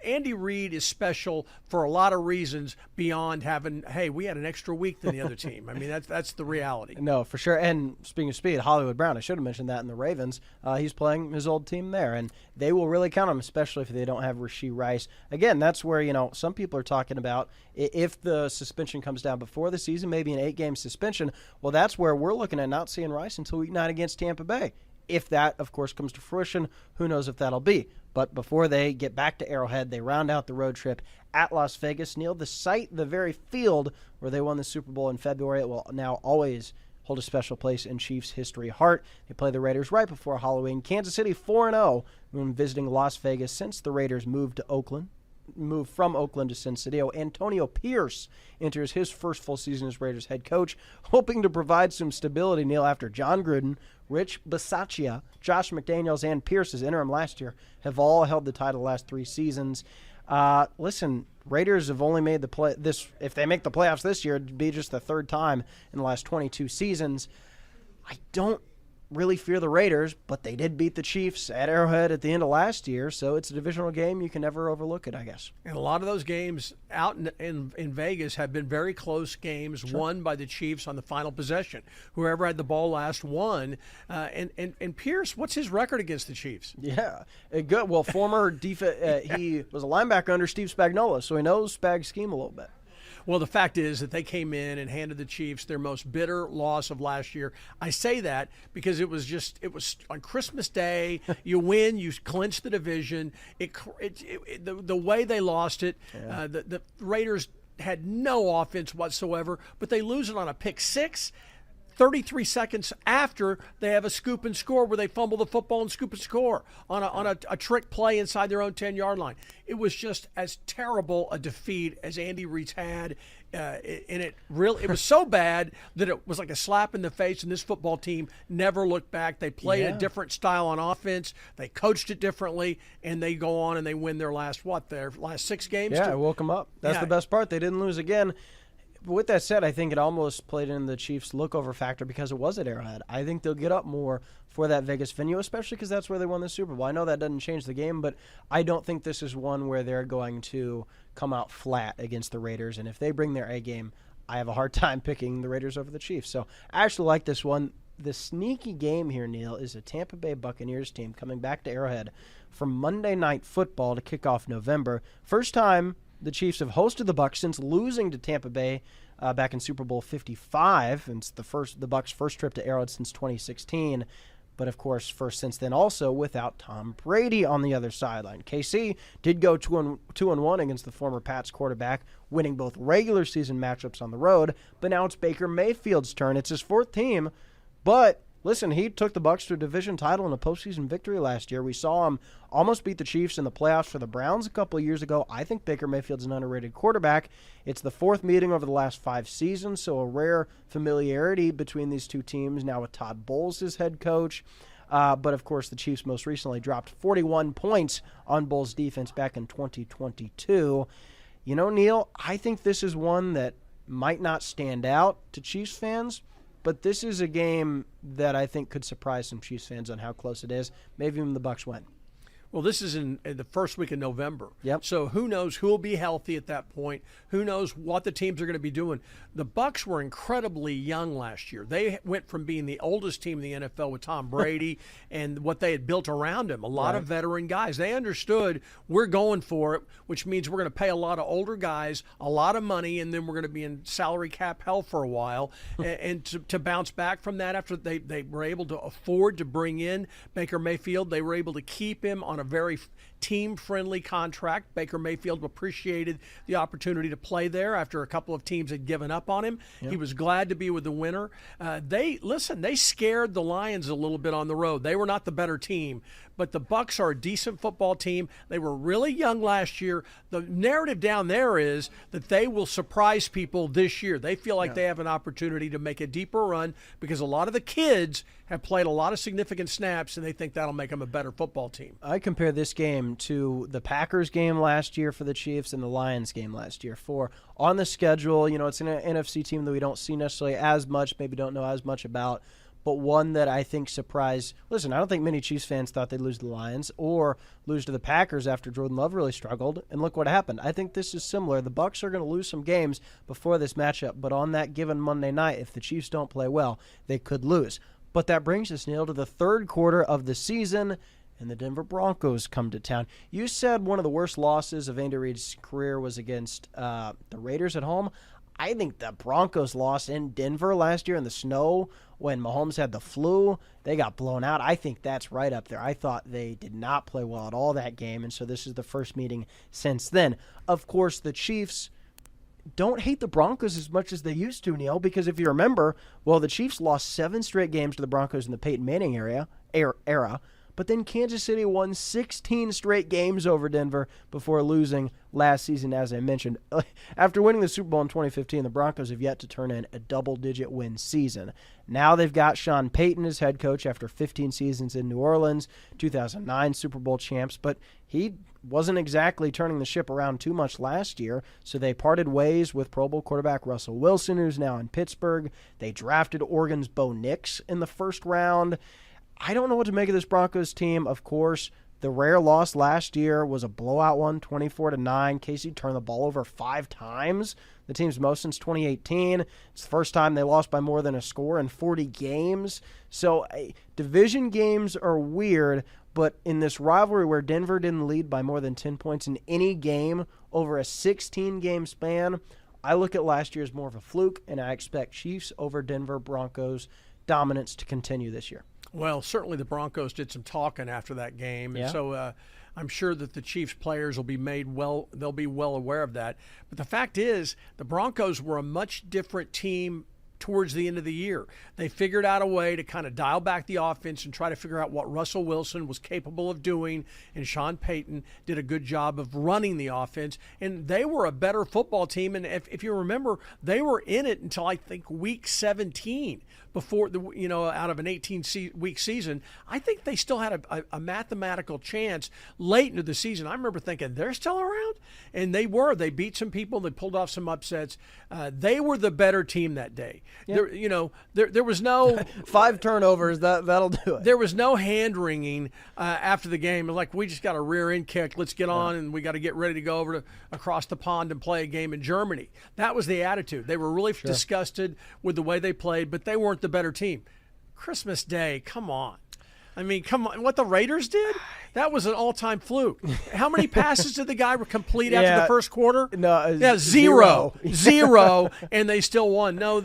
Andy Reid is special for a lot of reasons beyond having, hey, we had an extra week than the other team. I mean, that's the reality. No, for sure. And speaking of speed, Hollywood Brown, I should have mentioned that in the Ravens. He's playing his old team there, and they will really count on him, especially if they don't have Rashee Rice. Again, that's where, some people are talking about if the suspension comes down before the season, maybe an 8-game suspension. Well, that's where we're looking at not seeing Rice until Week 9 against Tampa Bay. If that, of course, comes to fruition, who knows if that'll be. But before they get back to Arrowhead, they round out the road trip at Las Vegas. Neal, the site, the very field where they won the Super Bowl in February, it will now always hold a special place in Chiefs history heart. They play the Raiders right before Halloween. Kansas City 4-0 when visiting Las Vegas since the Raiders moved from Oakland to Sin City. Antonio Pierce enters his first full season as Raiders head coach, hoping to provide some stability, Neal, after John Gruden, Rich Bisaccia, Josh McDaniels, and Pierce, as interim last year, have all held the title the last 3 seasons. Listen, Raiders have only made the play this. If they make the playoffs this year, it'd be just the 3rd time in the last 22 seasons. I don't really fear the Raiders, but they did beat the Chiefs at Arrowhead at the end of last year, so it's a divisional game. You can never overlook it, I guess. And a lot of those games out in Vegas have been very close games, won by the Chiefs on the final possession. Whoever had the ball last won. And Pierce, what's his record against the Chiefs? Yeah, good. Well, former he was a linebacker under Steve Spagnuolo, so he knows Spag's scheme a little bit. Well, the fact is that they came in and handed the Chiefs their most bitter loss of last year. I say that because it was on Christmas Day. You win, you clinch the division. The way they lost it, the Raiders had no offense whatsoever, but they lose it on a pick six. 33 seconds after they have a scoop and score where they fumble the football and scoop and score on a trick play inside their own 10-yard line. It was just as terrible a defeat as Andy Reid's had, and it was so bad that it was like a slap in the face, and this football team never looked back. They played a different style on offense. They coached it differently, and they go on and they win their last 6 games? Yeah, I woke them up. That's the best part. They didn't lose again. But with that said, I think it almost played in the Chiefs' lookover factor because it was at Arrowhead. I think they'll get up more for that Vegas venue, especially because that's where they won the Super Bowl. I know that doesn't change the game, but I don't think this is one where they're going to come out flat against the Raiders. And if they bring their A game, I have a hard time picking the Raiders over the Chiefs. So I actually like this one. The sneaky game here, Neal, is a Tampa Bay Buccaneers team coming back to Arrowhead for Monday Night Football to kick off November. First time the Chiefs have hosted the Bucs since losing to Tampa Bay back in Super Bowl 55. And it's the Bucs' first trip to Arrowhead since 2016. But, of course, first since then also without Tom Brady on the other sideline. KC did go 2-1 against the former Pats quarterback, winning both regular season matchups on the road. But now it's Baker Mayfield's turn. It's his 4th team. But listen, he took the Bucs to a division title and a postseason victory last year. We saw him almost beat the Chiefs in the playoffs for the Browns a couple of years ago. I think Baker Mayfield's an underrated quarterback. It's the 4th meeting over the last 5 seasons, so a rare familiarity between these two teams now with Todd Bowles as head coach. But, of course, the Chiefs most recently dropped 41 points on Bowles' defense back in 2022. You know, Neal, I think this is one that might not stand out to Chiefs fans, but this is a game that I think could surprise some Chiefs fans on how close it is. Maybe even the Bucs win. Well, this is in the first week of November. Yep. So who knows who will be healthy at that point? Who knows what the teams are going to be doing? The Bucs were incredibly young last year. They went from being the oldest team in the NFL with Tom Brady and what they had built around him, a lot of veteran guys. They understood we're going for it, which means we're going to pay a lot of older guys a lot of money, and then we're going to be in salary cap hell for a while. And to bounce back from that after they were able to afford to bring in Baker Mayfield, they were able to keep him on a very team-friendly contract. Baker Mayfield appreciated the opportunity to play there after a couple of teams had given up on him. Yep. He was glad to be with the winner. They scared the Lions a little bit on the road. They were not the better team, but the Bucs are a decent football team. They were really young last year. The narrative down there is that they will surprise people this year. They feel like they have an opportunity to make a deeper run because a lot of the kids have played a lot of significant snaps, and they think that'll make them a better football team. I compare this game to the Packers game last year for the Chiefs and the Lions game last year. For on the schedule, it's an NFC team that we don't see necessarily as much, maybe don't know as much about, but one that I think surprised. Listen, I don't think many Chiefs fans thought they'd lose to the Lions or lose to the Packers after Jordan Love really struggled, and look what happened. I think this is similar. The Bucs are going to lose some games before this matchup, but on that given Monday night, if the Chiefs don't play well, they could lose. But that brings us, Neal, to the third quarter of the season, and the Denver Broncos come to town. You said one of the worst losses of Andy Reid's career was against the Raiders at home. I think the Broncos lost in Denver last year in the snow when Mahomes had the flu. They got blown out. I think that's right up there. I thought they did not play well at all that game, and so this is the first meeting since then. Of course, the Chiefs don't hate the Broncos as much as they used to, Neal, because if you remember, the Chiefs lost 7 straight games to the Broncos in the Peyton Manning era, but then Kansas City won 16 straight games over Denver before losing last season, as I mentioned. After winning the Super Bowl in 2015, the Broncos have yet to turn in a double-digit win season. Now they've got Sean Payton as head coach after 15 seasons in New Orleans, 2009 Super Bowl champs, but he wasn't exactly turning the ship around too much last year, so they parted ways with Pro Bowl quarterback Russell Wilson, who's now in Pittsburgh. They drafted Oregon's Bo Nix in the first round. I don't know what to make of this Broncos team. Of course, the rare loss last year was a blowout one, 24-9. Casey turned the ball over 5 times, the team's most since 2018. It's the first time they lost by more than a score in 40 games. So division games are weird, but in this rivalry where Denver didn't lead by more than 10 points in any game over a 16-game span, I look at last year as more of a fluke, and I expect Chiefs over Denver Broncos dominance to continue this year. Well, certainly the Broncos did some talking after that game, and so I'm sure that the Chiefs players will be they'll be well aware of that. But the fact is, the Broncos were a much different team towards the end of the year. They figured out a way to kind of dial back the offense and try to figure out what Russell Wilson was capable of doing, and Sean Payton did a good job of running the offense, and they were a better football team. And if you remember, they were in it until I think week 17 before out of an 18-week season. I think they still had a mathematical chance late into the season. I remember thinking they're still around, and they were. They beat some people. They pulled off some upsets. They were the better team that day. Yep. There was no 5 turnovers. That'll do it. There was no hand wringing after the game. Like, we just got a rear end kick. Let's get on, and we got to get ready to go over across the pond and play a game in Germany. That was the attitude. They were really disgusted with the way they played, but they weren't the better team. Christmas Day, come on. I mean, come on. What the Raiders did? That was an all-time fluke. How many passes did the guy complete after the first quarter? No, zero, and they still won. No,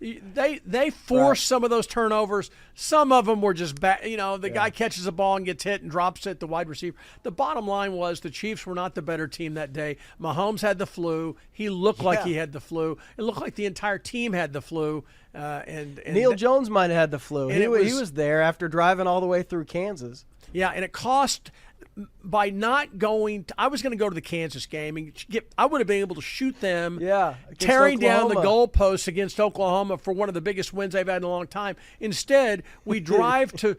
they forced some of those turnovers. Some of them were just bad. The guy catches a ball and gets hit and drops it, the wide receiver. The bottom line was the Chiefs were not the better team that day. Mahomes had the flu. He looked like he had the flu. It looked like the entire team had the flu. And Neal Jones might have had the flu. He was there after driving all the way through Kansas. Yeah, and it cost by not going, I was going to go to the Kansas game and I would have been able to shoot them. Yeah, tearing down the goalposts against Oklahoma for one of the biggest wins they've had in a long time. Instead, we drive to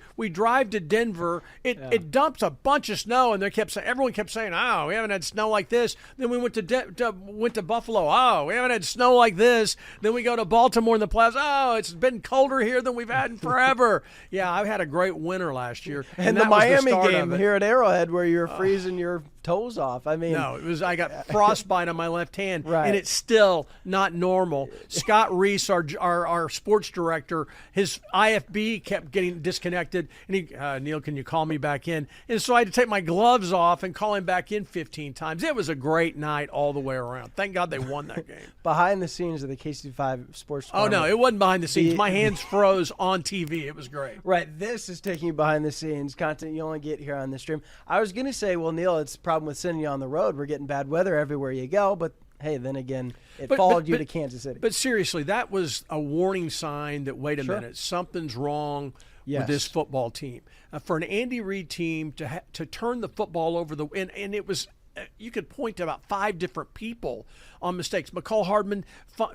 Denver. It dumps a bunch of snow, and everyone kept saying, "Oh, we haven't had snow like this." Then we went to Buffalo. "Oh, we haven't had snow like this." Then we go to Baltimore in the playoffs. "Oh, it's been colder here than we've had in forever." Yeah, I had a great winter last year, and the Miami game here at Arrowhead, where you're freezing your toes off. I mean, no, I got frostbite on my left hand, right. And it's still not normal. Scott Reese, our sports director, his IFB kept getting disconnected, and he, Neal, can you call me back in? And so I had to take my gloves off and call him back in 15 times. It was a great night all the way around. Thank God they won that game. Behind the scenes of the KC5 Sports Department. Oh, no, it wasn't behind the scenes. My hands froze on TV. It was great. Right, this is taking you behind the scenes content you only get here on the stream. I was going to say, well, Neal, it's a problem with sending you on the road. We're getting bad weather everywhere you go, but hey, then again, it followed you to Kansas City. But seriously, that was a warning sign that, wait a minute, something's wrong with this football team. For an Andy Reid team to turn the football over and it was, you could point to about 5 different people on mistakes. McCall Hardman,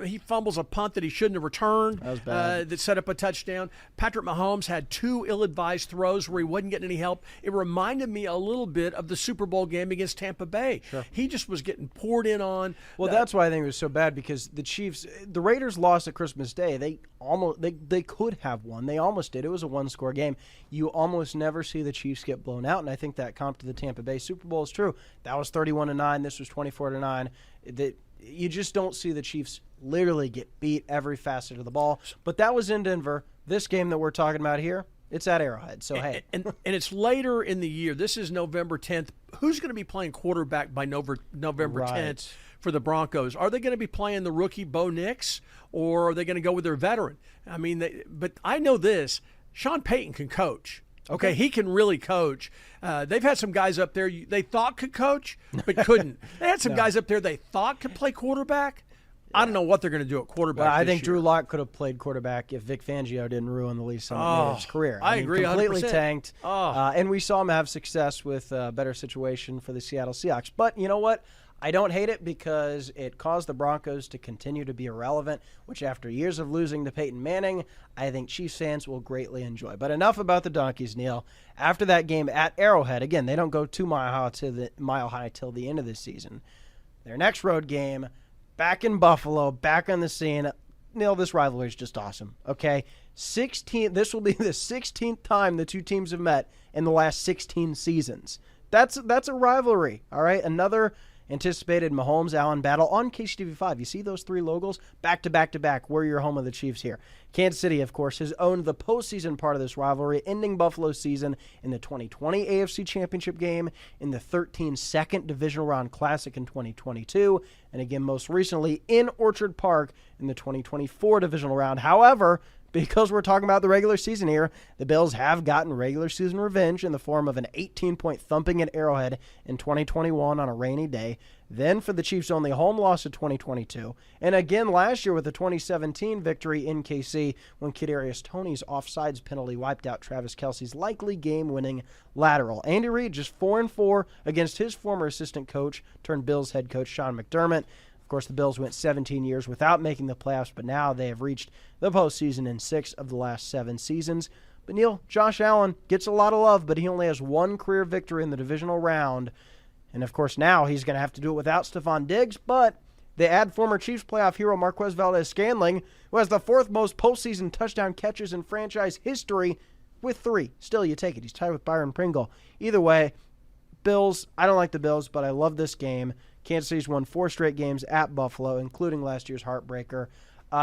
he fumbles a punt that he shouldn't have returned. That was bad. That set up a touchdown. Patrick Mahomes had 2 ill-advised throws where he wasn't getting any help. It reminded me a little bit of the Super Bowl game against Tampa Bay. Sure. He just was getting poured in on. Well, that's why I think it was so bad, because the Raiders lost at Christmas Day. They could have won. They almost did. It was a 1-score game. You almost never see the Chiefs get blown out, and I think that comp to the Tampa Bay Super Bowl is true. That was 31-9. This was 24-9. You just don't see the Chiefs literally get beat every facet of the ball. But that was in Denver. This game that we're talking about here, it's at Arrowhead. So, hey. And it's later in the year. This is November 10th. Who's going to be playing quarterback by November 10th for the Broncos? Are they going to be playing the rookie Bo Nix, or are they going to go with their veteran? I mean, but I know this. Sean Payton can coach. Okay, he can really coach. They've had some guys up there they thought could coach, but couldn't. They had some guys up there they thought could play quarterback. I don't know what they're going to do at quarterback. Well, I think year. Drew Lock could have played quarterback if Vic Fangio didn't ruin the lease on his career. I agree, completely 100%. Tanked. And we saw him have success with a better situation for the Seattle Seahawks. But you know what? I don't hate it, because it caused the Broncos to continue to be irrelevant, which after years of losing to Peyton Manning, I think Chiefs fans will greatly enjoy. But enough about the Donkeys, Neal. After that game at Arrowhead, again, they don't go 2 mile high till the end of this season. Their next road game, back in Buffalo, back on the scene. Neal, this rivalry is just awesome. Okay, this will be the 16th time the two teams have met in the last 16 seasons. That's a rivalry. All right, another anticipated Mahomes-Allen battle on KCTV5. You see those 3 logos? Back to back to back. We're your home of the Chiefs here. Kansas City, of course, has owned the postseason part of this rivalry, ending Buffalo's season in the 2020 AFC Championship game, in the 13-2 Divisional Round Classic in 2022, and again most recently in Orchard Park in the 2024 Divisional Round. However, because we're talking about the regular season here, the Bills have gotten regular season revenge in the form of an 18-point thumping at Arrowhead in 2021 on a rainy day. Then for the Chiefs' only home loss of 2022. And again last year with the 2017 victory in KC when Kadarius Toney's offsides penalty wiped out Travis Kelce's likely game-winning lateral. Andy Reid just 4-4 against his former assistant coach turned Bills head coach Sean McDermott. Of course, the Bills went 17 years without making the playoffs, but now they have reached the postseason in 6 of the last 7 seasons. But Neal, Josh Allen gets a lot of love, but he only has 1 career victory in the divisional round. And, of course, now he's going to have to do it without Stephon Diggs, but they add former Chiefs playoff hero Marquez Valdez-Scantling, who has the 4th most postseason touchdown catches in franchise history with 3. Still, you take it. He's tied with Byron Pringle. Either way, Bills, I don't like the Bills, but I love this game. Kansas City's won 4 straight games at Buffalo, including last year's heartbreaker.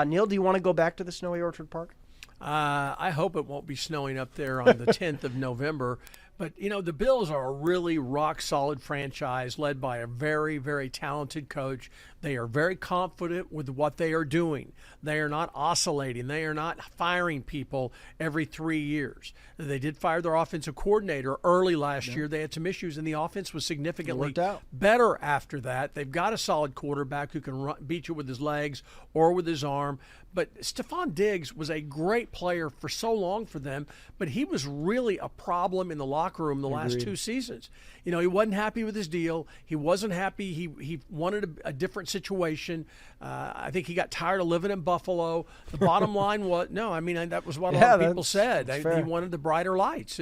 Neal, do you want to go back to the snowy Orchard Park? I hope it won't be snowing up there on the 10th of November. But, you know, the Bills are a really rock-solid franchise led by a very, very talented coach. They are very confident with what they are doing. They are not oscillating. They are not firing people every 3 years. They did fire their offensive coordinator early last year. They had some issues, and the offense was significantly better after that. They've got a solid quarterback who can beat you with his legs or with his arm. But Stephon Diggs was a great player for so long for them, but he was really a problem in the locker locker room the last 2 seasons. You know, he wasn't happy with his deal. He wasn't happy. He wanted a different situation. I think he got tired of living in Buffalo. The bottom line was, no, I mean, that was what a lot of people said. He wanted the brighter lights.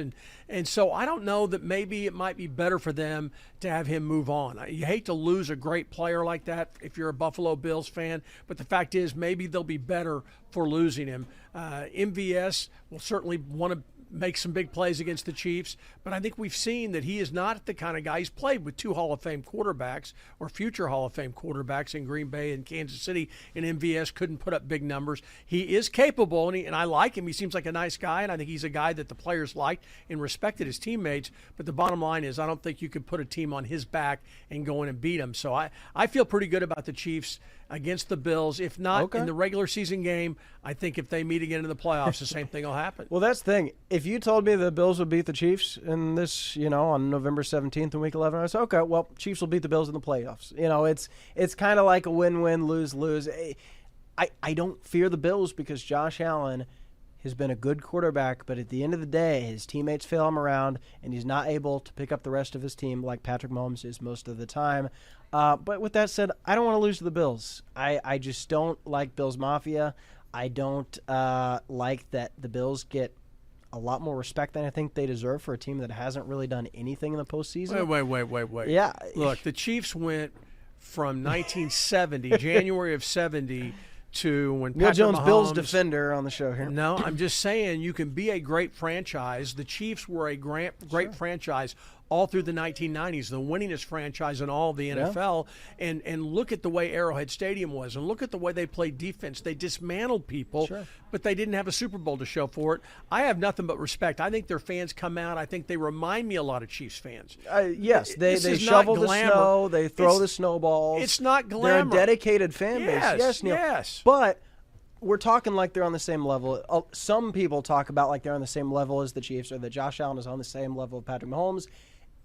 And so I don't know that maybe it might be better for them to have him move on. You hate to lose a great player like that if you're a Buffalo Bills fan, but the fact is maybe they'll be better for losing him. MVS will certainly want to make some big plays against the Chiefs, but I think we've seen that he is not the kind of guy. He's played with 2 Hall of Fame quarterbacks or future Hall of Fame quarterbacks in Green Bay and Kansas City, and MVS couldn't put up big numbers. He is capable, and I like him. He seems like a nice guy, and I think he's a guy that the players liked and respected his teammates, but the bottom line is I don't think you could put a team on his back and go in and beat him. So I feel pretty good about the Chiefs against the Bills. If not in the regular season game, I think if they meet again in the playoffs, the same thing will happen. Well, that's the thing. If you told me the Bills would beat the Chiefs in this, on November 17th in Week 11, I said, okay, well, Chiefs will beat the Bills in the playoffs. It's kind of like a win-win, lose-lose. I don't fear the Bills because Josh Allen has been a good quarterback, but at the end of the day, his teammates fail him around, and he's not able to pick up the rest of his team like Patrick Mahomes is most of the time. But with that said, I don't want to lose to the Bills. I just don't like Bills Mafia. I don't like that the Bills get a lot more respect than I think they deserve for a team that hasn't really done anything in the postseason. Wait. Yeah. Look, the Chiefs went from 1970, January of 70, to when Neal Patrick Jones, Mahomes, Bills defender on the show here. No, I'm just saying you can be a great franchise. The Chiefs were a great franchise all through the 1990s, the winningest franchise in all of the NFL. And look at the way Arrowhead Stadium was, and look at the way they played defense. They dismantled people, but they didn't have a Super Bowl to show for it. I have nothing but respect. I think their fans come out. I think they remind me a lot of Chiefs fans. Yes, they shovel the snow. They throw the snowballs. It's not glamour. They're a dedicated fan base. Yes, Neil. Yes. But we're talking like they're on the same level. Some people talk about like they're on the same level as the Chiefs, or that Josh Allen is on the same level of Patrick Mahomes,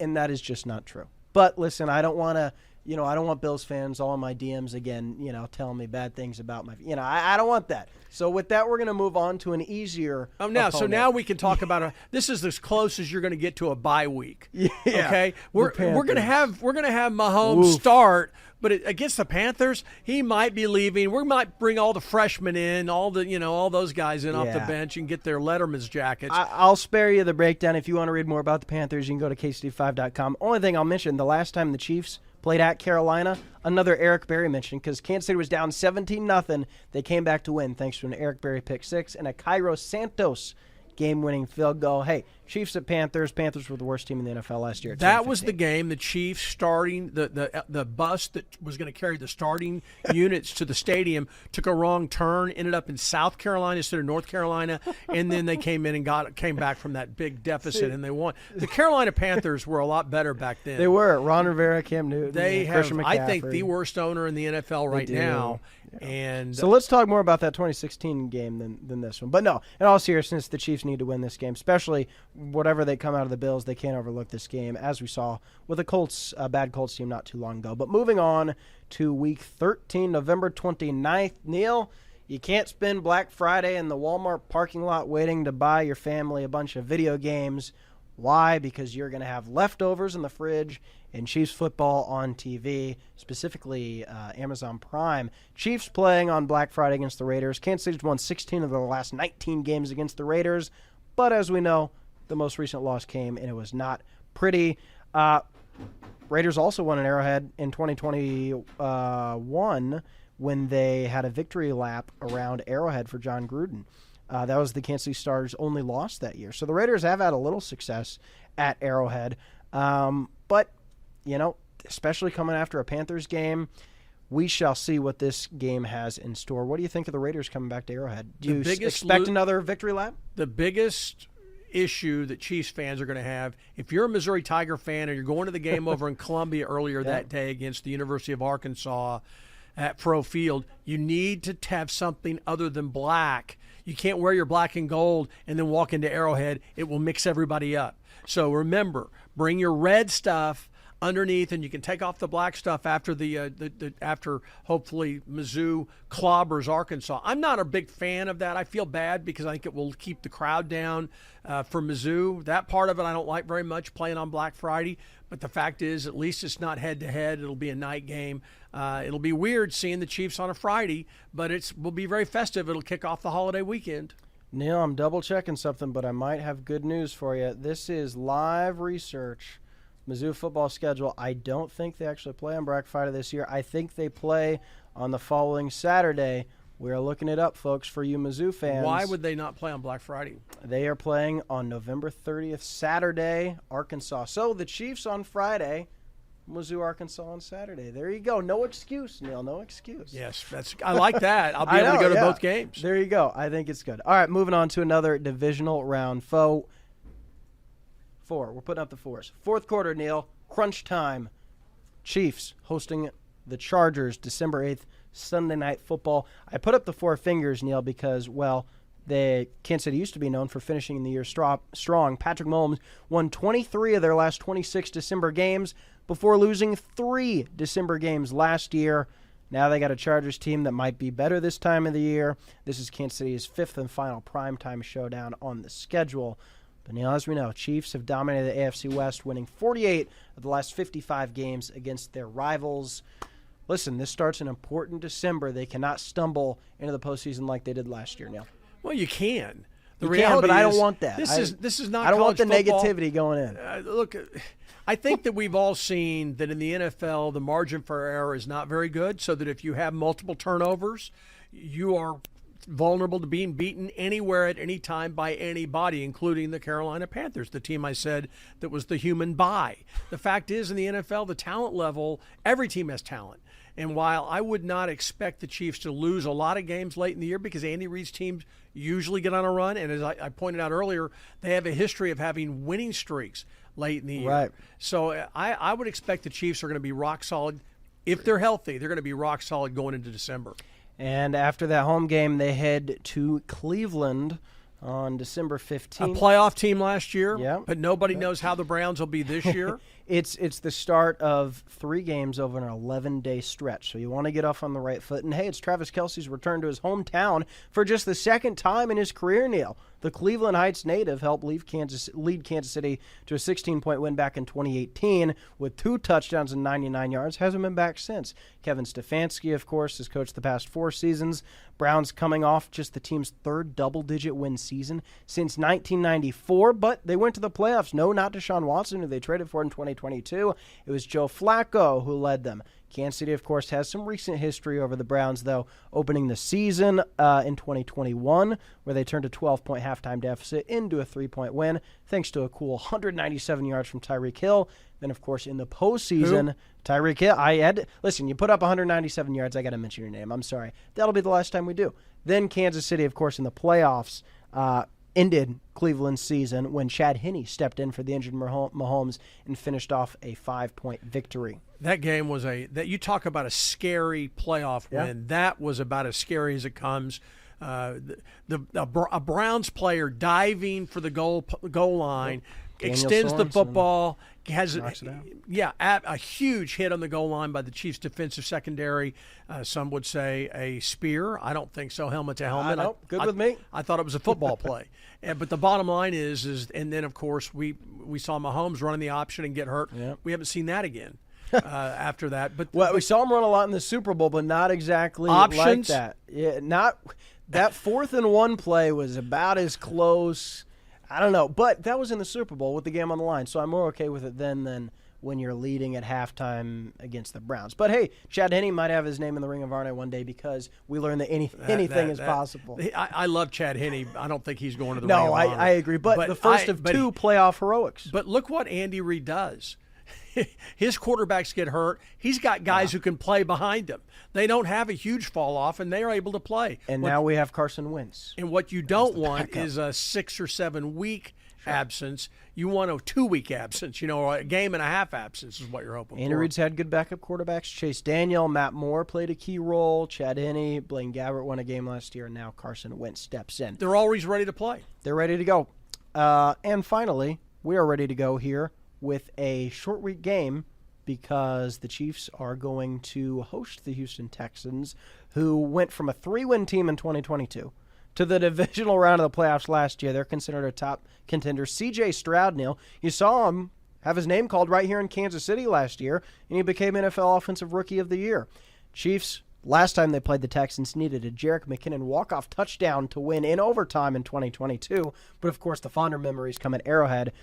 and that is just not true. But listen, I don't want to, I don't want Bills fans all in my DMs again, telling me bad things about my, I don't want that. So with that, we're going to move on to an easier opponent. So now we can talk about this is as close as you're going to get to a bye week. Yeah. Okay. We're going to have Mahomes start, but against the Panthers, he might be leaving. We might bring all the freshmen in, all those guys in off the bench and get their Letterman's jackets. I'll spare you the breakdown. If you want to read more about the Panthers, you can go to KC5.com. Only thing I'll mention, the last time the Chiefs played at Carolina, another Eric Berry mention, because Kansas City was down 17-0. They came back to win thanks to an Eric Berry pick six and a Cairo Santos game-winning field goal. Hey, Chiefs at Panthers. Panthers were the worst team in the NFL last year. That was the game. The Chiefs starting the bus that was going to carry the starting units to the stadium took a wrong turn, ended up in South Carolina instead of North Carolina, and then they came in and came back from that big deficit and they won. The Carolina Panthers were a lot better back then. They were. Ron Rivera, Cam Newton, they have, Christian McCaffrey. I think, the worst owner in the NFL right now. Yeah. And so let's talk more about that 2016 game than this one. But no, in all seriousness, the Chiefs need to win this game, especially whatever they come out of the Bills. They can't overlook this game, as we saw with a bad Colts team not too long ago. But moving on to Week 13, November 29th. Neil, you can't spend Black Friday in the Walmart parking lot waiting to buy your family a bunch of video games. Why? Because you're going to have leftovers in the fridge and Chiefs football on TV, specifically Amazon Prime. Chiefs playing on Black Friday against the Raiders. Kansas City's won 16 of their last 19 games against the Raiders. But as we know, the most recent loss came, and it was not pretty. Raiders also won an Arrowhead in 2021 when they had a victory lap around Arrowhead for John Gruden. That was the Kansas City Stars' only loss that year. So the Raiders have had a little success at Arrowhead. But, especially coming after a Panthers game, we shall see what this game has in store. What do you think of the Raiders coming back to Arrowhead? Do you expect another victory lap? The biggest issue that Chiefs fans are going to have, if you're a Missouri Tiger fan and you're going to the game over in Columbia earlier that day against the University of Arkansas at Pro Field, you need to have something other than black. You can't wear your black and gold and then walk into Arrowhead. It will mix everybody up. So remember, bring your red stuff. underneath, and you can take off the black stuff after after hopefully Mizzou clobbers Arkansas. I'm not a big fan of that. I feel bad because I think it will keep the crowd down for Mizzou. That part of it I don't like very much, playing on Black Friday. But the fact is, at least it's not head-to-head. It'll be a night game. It'll be weird seeing the Chiefs on a Friday, but will be very festive. It'll kick off the holiday weekend. Neal, I'm double-checking something, but I might have good news for you. This is live research. Mizzou football schedule. I don't think they actually play on Black Friday this year. I think they play on the following Saturday. We are looking it up, folks, for you Mizzou fans. Why would they not play on Black Friday? They are playing on November 30th, Saturday, Arkansas. So the Chiefs on Friday, Mizzou, Arkansas on Saturday. There you go. No excuse, Neal. No excuse. Yes, I like that. I'll be able to go to both games. There you go. I think it's good. All right, moving on to another divisional round foe. 4. We're putting up the 4s. Fourth quarter, Neal. Crunch time. Chiefs hosting the Chargers, December 8th, Sunday Night Football. I put up the 4 fingers, Neal, because, well, Kansas City used to be known for finishing the year strong. Patrick Mahomes won 23 of their last 26 December games before losing 3 December games last year. Now they got a Chargers team that might be better this time of the year. This is Kansas City's 5th and final primetime showdown on the schedule. But Neal, as we know, Chiefs have dominated the AFC West, winning 48 of the last 55 games against their rivals. Listen, this starts an important December. They cannot stumble into the postseason like they did last year, Neal. Well, you can. The reality but I don't want that. This is not. I don't want the football. negativity going in. Look, I think that we've all seen that in the NFL, the margin for error is not very good. So that if you have multiple turnovers, you are vulnerable to being beaten anywhere at any time by anybody, including the Carolina Panthers, the team I said that was the human bye. The fact is, in the NFL, the talent level, every team has talent. And while I would not expect the Chiefs to lose a lot of games late in the year because Andy Reid's teams usually get on a run, and as I pointed out earlier, they have a history of having winning streaks late in the year. Right. So I would expect the Chiefs are going to be rock solid. If they're healthy, they're going to be rock solid going into December. And after that home game, they head to Cleveland on December 15th. A playoff team last year, yeah. But nobody knows how the Browns will be this year. It's the start of 3 games over an 11-day stretch, so you want to get off on the right foot. And, hey, it's Travis Kelce's return to his hometown for just the second time in his career, Neal. The Cleveland Heights native helped lead Kansas City to a 16-point win back in 2018 with 2 touchdowns and 99 yards. Hasn't been back since. Kevin Stefanski, of course, has coached the past 4 seasons. Browns coming off just the team's 3rd double-digit win season since 1994, but they went to the playoffs. No, not Deshaun Watson, who they traded for in 2022. It was Joe Flacco who led them. Kansas City, of course, has some recent history over the Browns, though, opening the season in 2021, where they turned a 12-point halftime deficit into a 3-point win, thanks to a cool 197 yards from Tyreek Hill. Then, of course, in the postseason, Tyreek Hill, listen, you put up 197 yards, I got to mention your name. I'm sorry. That'll be the last time we do. Then Kansas City, of course, in the playoffs, ended Cleveland's season when Chad Henne stepped in for the injured Mahomes and finished off a 5-point victory. That game was you talk about a scary playoff win. That was about as scary as it comes. A Browns player diving for the goal line, extends the football, has a huge hit on the goal line by the Chiefs' defensive secondary. Some would say a spear. I don't think so. Helmet to helmet. Good with me. I thought it was a football play. But the bottom line is, and then of course we saw Mahomes running the option and get hurt. Yep. We haven't seen that again. After that, but we saw him run a lot in the Super Bowl, but not exactly options. Like that. Yeah, not that 4th and 1 play was about as close. I don't know, but that was in the Super Bowl with the game on the line, so I'm more okay with it then than when you're leading at halftime against the Browns. But hey, Chad Henne might have his name in the Ring of Honor one day because we learned that anything is possible. I love Chad Henne. I don't think he's going to the Ring of Honor. No, I agree. But the first of 2 playoff heroics. But look what Andy Reid does. His quarterbacks get hurt. He's got guys who can play behind him. They don't have a huge fall off, and they are able to play. And now we have Carson Wentz. And what you don't want is a 6 or 7 week absence. You want a 2-week absence, or a game and a half absence is what you're hoping for. Andy Reid's had good backup quarterbacks. Chase Daniel, Matt Moore played a key role. Chad Henne, Blaine Gabbert won a game last year, and now Carson Wentz steps in. They're always ready to play. They're ready to go. And finally, we are ready to go here with a short week game because the Chiefs are going to host the Houston Texans, who went from a 3-win team in 2022 to the divisional round of the playoffs last year. They're considered a top contender. C.J. Stroud, Neal, you saw him have his name called right here in Kansas City last year, and he became NFL Offensive Rookie of the Year. Chiefs, last time they played the Texans, needed a Jerick McKinnon walk-off touchdown to win in overtime in 2022. But, of course, the fonder memories come at Arrowhead.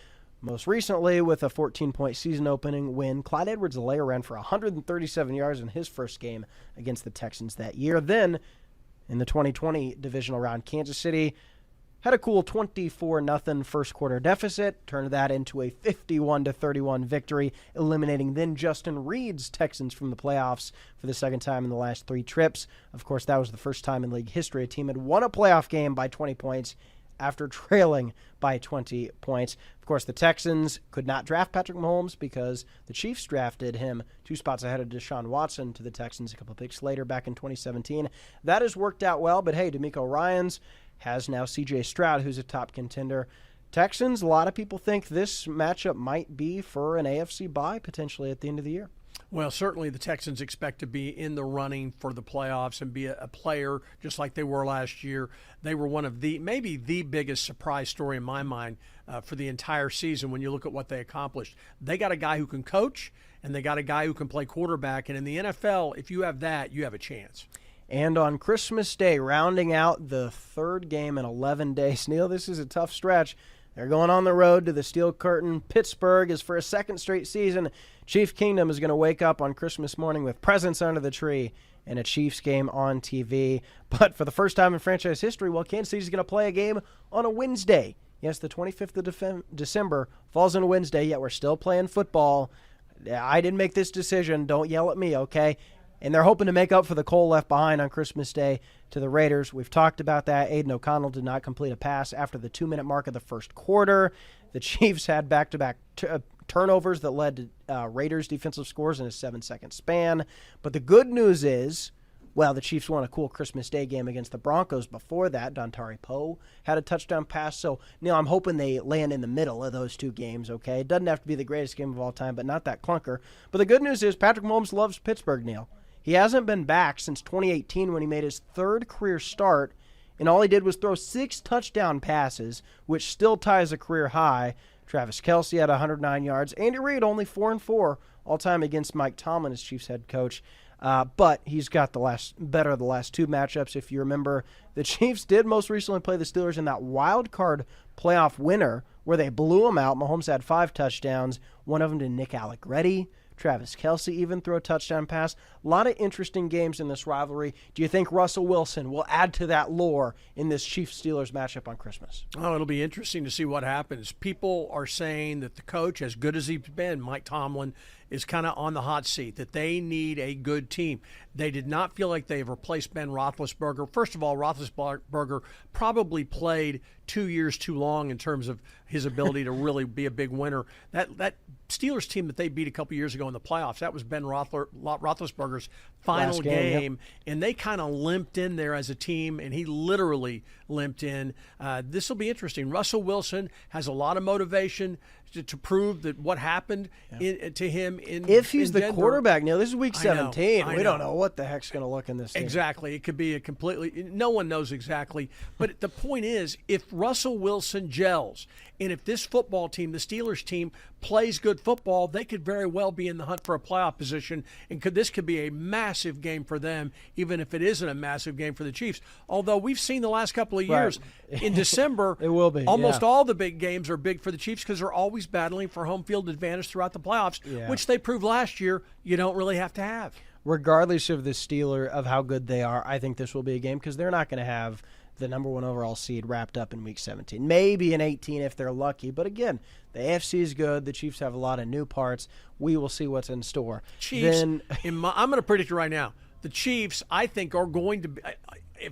Most recently, with a 14-point season-opening win, Clyde Edwards-Helaire ran for 137 yards in his first game against the Texans that year. Then, in the 2020 divisional round, Kansas City had a cool 24-0 first-quarter deficit, turned that into a 51-31 victory, eliminating then Justin Reed's Texans from the playoffs for the second time in the last 3 trips. Of course, that was the first time in league history a team had won a playoff game by 20 points after trailing by 20 points. Of course, the Texans could not draft Patrick Mahomes because the Chiefs drafted him 2 spots ahead of Deshaun Watson to the Texans a couple of picks later back in 2017. That has worked out well, but hey, DeMeco Ryans has now C.J. Stroud, who's a top contender. Texans, a lot of people think this matchup might be for an AFC bye potentially at the end of the year. Well, certainly the Texans expect to be in the running for the playoffs and be a player just like they were last year. They were one of maybe the biggest surprise story in my mind for the entire season when you look at what they accomplished. They got a guy who can coach, and they got a guy who can play quarterback. And in the NFL, if you have that, you have a chance. And on Christmas Day, rounding out the third game in 11 days, Neal, this is a tough stretch. They're going on the road to the Steel Curtain. Pittsburgh is for a second straight season. Chief Kingdom is going to wake up on Christmas morning with presents under the tree and a Chiefs game on TV. But for the first time in franchise history, Kansas City is going to play a game on a Wednesday. Yes, the 25th of December falls on a Wednesday, yet we're still playing football. I didn't make this decision. Don't yell at me, okay? And they're hoping to make up for the coal left behind on Christmas Day to the Raiders. We've talked about that. Aiden O'Connell did not complete a pass after the 2-minute mark of the first quarter. The Chiefs had back-to-back turnovers that led to Raiders' defensive scores in a 7-second span. But the good news is, the Chiefs won a cool Christmas Day game against the Broncos before that. Dontari Poe had a touchdown pass. So, Neal, I'm hoping they land in the middle of those 2 games, okay? It doesn't have to be the greatest game of all time, but not that clunker. But the good news is Patrick Mahomes loves Pittsburgh, Neal. He hasn't been back since 2018 when he made his 3rd career start, and all he did was throw 6 touchdown passes, which still ties a career high. Travis Kelce had 109 yards. Andy Reid only 4-4 all-time against Mike Tomlin as Chiefs head coach. But he's got the better of the last 2 matchups. If you remember, the Chiefs did most recently play the Steelers in that wild card playoff winner where they blew them out. Mahomes had 5 touchdowns, one of them to Nick Allegretti. Travis Kelce even threw a touchdown pass. A lot of interesting games in this rivalry. Do you think Russell Wilson will add to that lore in this Chiefs-Steelers matchup on Christmas? Oh, it'll be interesting to see what happens. People are saying that the coach, as good as he's been, Mike Tomlin, is kind of on the hot seat, that they need a good team. They did not feel like they've replaced Ben Roethlisberger. First of all, Roethlisberger probably played 2 years too long in terms of his ability to really be a big winner. That Steelers team that they beat a couple years ago in the playoffs, that was Ben Roethlisberger's final game, yep. And they kind of limped in there as a team, and he literally limped in. This will be interesting. Russell Wilson has a lot of motivation to prove that what happened to him if he's the Denver, quarterback. Now, this is week 17. I we don't know what the heck's going to look in this game. Exactly. It could be a completely – no one knows exactly. But the point is, if Russell Wilson gels, and if this football team, the Steelers team, plays good football, they could very well be in the hunt for a playoff position, and this could be a massive game for them, even if it isn't a massive game for the Chiefs. Although we've seen the last couple of years, in December, it will be almost all the big games are big for the Chiefs because they're always battling for home field advantage throughout the playoffs, which they proved last year you don't really have to have. Regardless of the Steeler, of how good they are, I think this will be a game because they're not going to have the number 1 overall seed wrapped up in Week 17. Maybe in 18 if they're lucky. But again, the AFC is good. The Chiefs have a lot of new parts. We will see what's in store. Chiefs, I'm going to predict it right now. The Chiefs, I think, are going to be,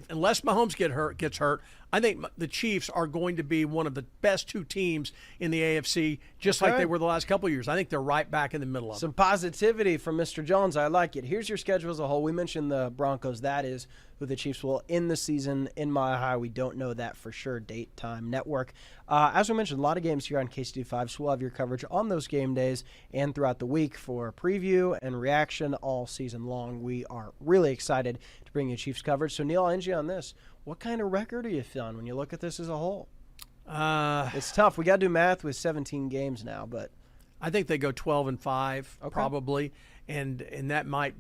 unless Mahomes gets hurt, I think the Chiefs are going to be one of the best two teams in the AFC, just like they were the last couple of years. I think they're right back in the middle of it. Some positivity from Mr. Jones. I like it. Here's your schedule as a whole. We mentioned the Broncos. That is who the Chiefs will end the season in Mile High. We don't know that for sure. Date, time, network. As we mentioned, a lot of games here on KCD5, so we'll have your coverage on those game days and throughout the week for preview and reaction all season long. We are really excited to bring you Chiefs coverage. So, Neal, I'll end you on this. What kind of record are you feeling when you look at this as a whole? It's tough. We got to do math with 17 games now, but I think they go 12-5 probably, and that might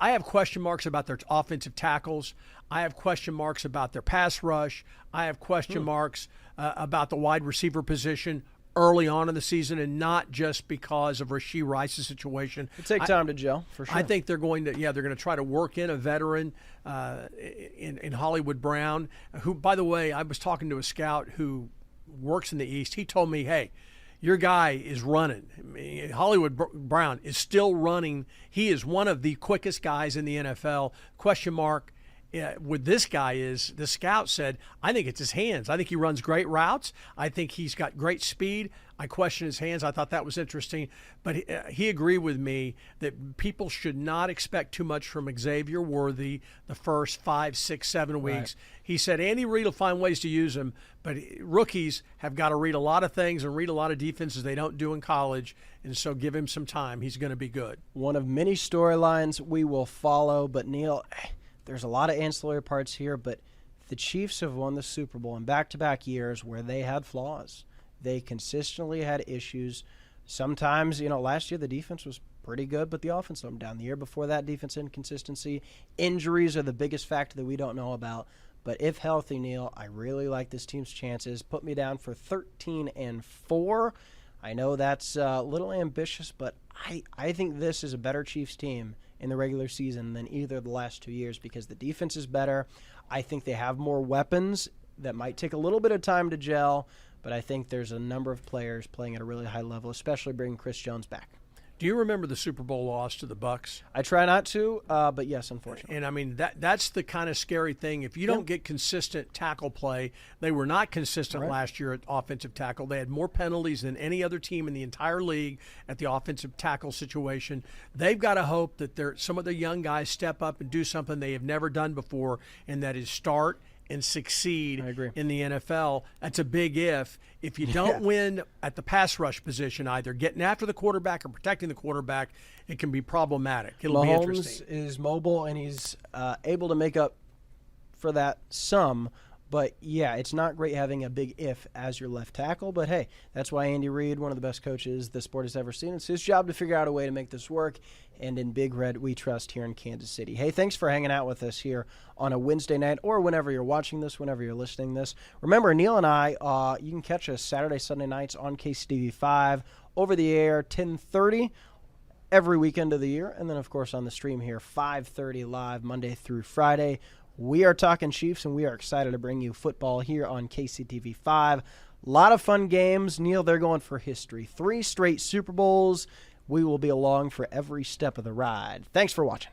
I have question marks about their offensive tackles. I have question marks about their pass rush. I have question marks about the wide receiver position early on in the season, and not just because of Rashee Rice's situation. It'll take time to gel, for sure. I think they're going to try to work in a veteran in Hollywood Brown, who, by the way, I was talking to a scout who works in the East. He told me, hey, your guy is running. I mean, Hollywood Brown is still running. He is one of the quickest guys in the NFL. Question mark with this guy is, the scout said, I think it's his hands. I think he runs great routes. I think he's got great speed. I question his hands. I thought that was interesting. But he agreed with me that people should not expect too much from Xavier Worthy the first 5, 6, 7 weeks. Right. He said Andy Reid will find ways to use him, but rookies have got to read a lot of things and read a lot of defenses they don't do in college, and so give him some time. He's going to be good. One of many storylines we will follow, but Neal, there's a lot of ancillary parts here, but the Chiefs have won the Super Bowl in back-to-back years where they had flaws. They consistently had issues. Sometimes, last year the defense was pretty good, but the offense let them down. The year before that, defense inconsistency. Injuries are the biggest factor that we don't know about. But if healthy, Neal, I really like this team's chances. Put me down for 13-4. I know that's a little ambitious, but I think this is a better Chiefs team in the regular season than either of the last 2 years because the defense is better. I think they have more weapons that might take a little bit of time to gel, but I think there's a number of players playing at a really high level, especially bringing Chris Jones back. Do you remember the Super Bowl loss to the Bucs? I try not to, but yes, unfortunately. And, I mean, that's the kind of scary thing. If you don't get consistent tackle play, they were not consistent last year at offensive tackle. They had more penalties than any other team in the entire league at the offensive tackle situation. They've got to hope that some of the young guys step up and do something they have never done before, and that is start and succeed in the NFL. That's a big if. If you don't win at the pass rush position, either getting after the quarterback or protecting the quarterback, it can be problematic. It'll be interesting. Mahomes is mobile, and he's able to make up for that some. But, yeah, it's not great having a big if as your left tackle. But, hey, that's why Andy Reid, one of the best coaches the sport has ever seen, it's his job to figure out a way to make this work. And in Big Red, we trust here in Kansas City. Hey, thanks for hanging out with us here on a Wednesday night or whenever you're watching this, whenever you're listening to this. Remember, Neal and I, you can catch us Saturday, Sunday nights on KCTV5 over the air, 10:30 every weekend of the year. And then, of course, on the stream here, 5:30 live Monday through Friday. We are talking Chiefs, and we are excited to bring you football here on KCTV5. A lot of fun games. Neal, they're going for history. 3 straight Super Bowls. We will be along for every step of the ride. Thanks for watching.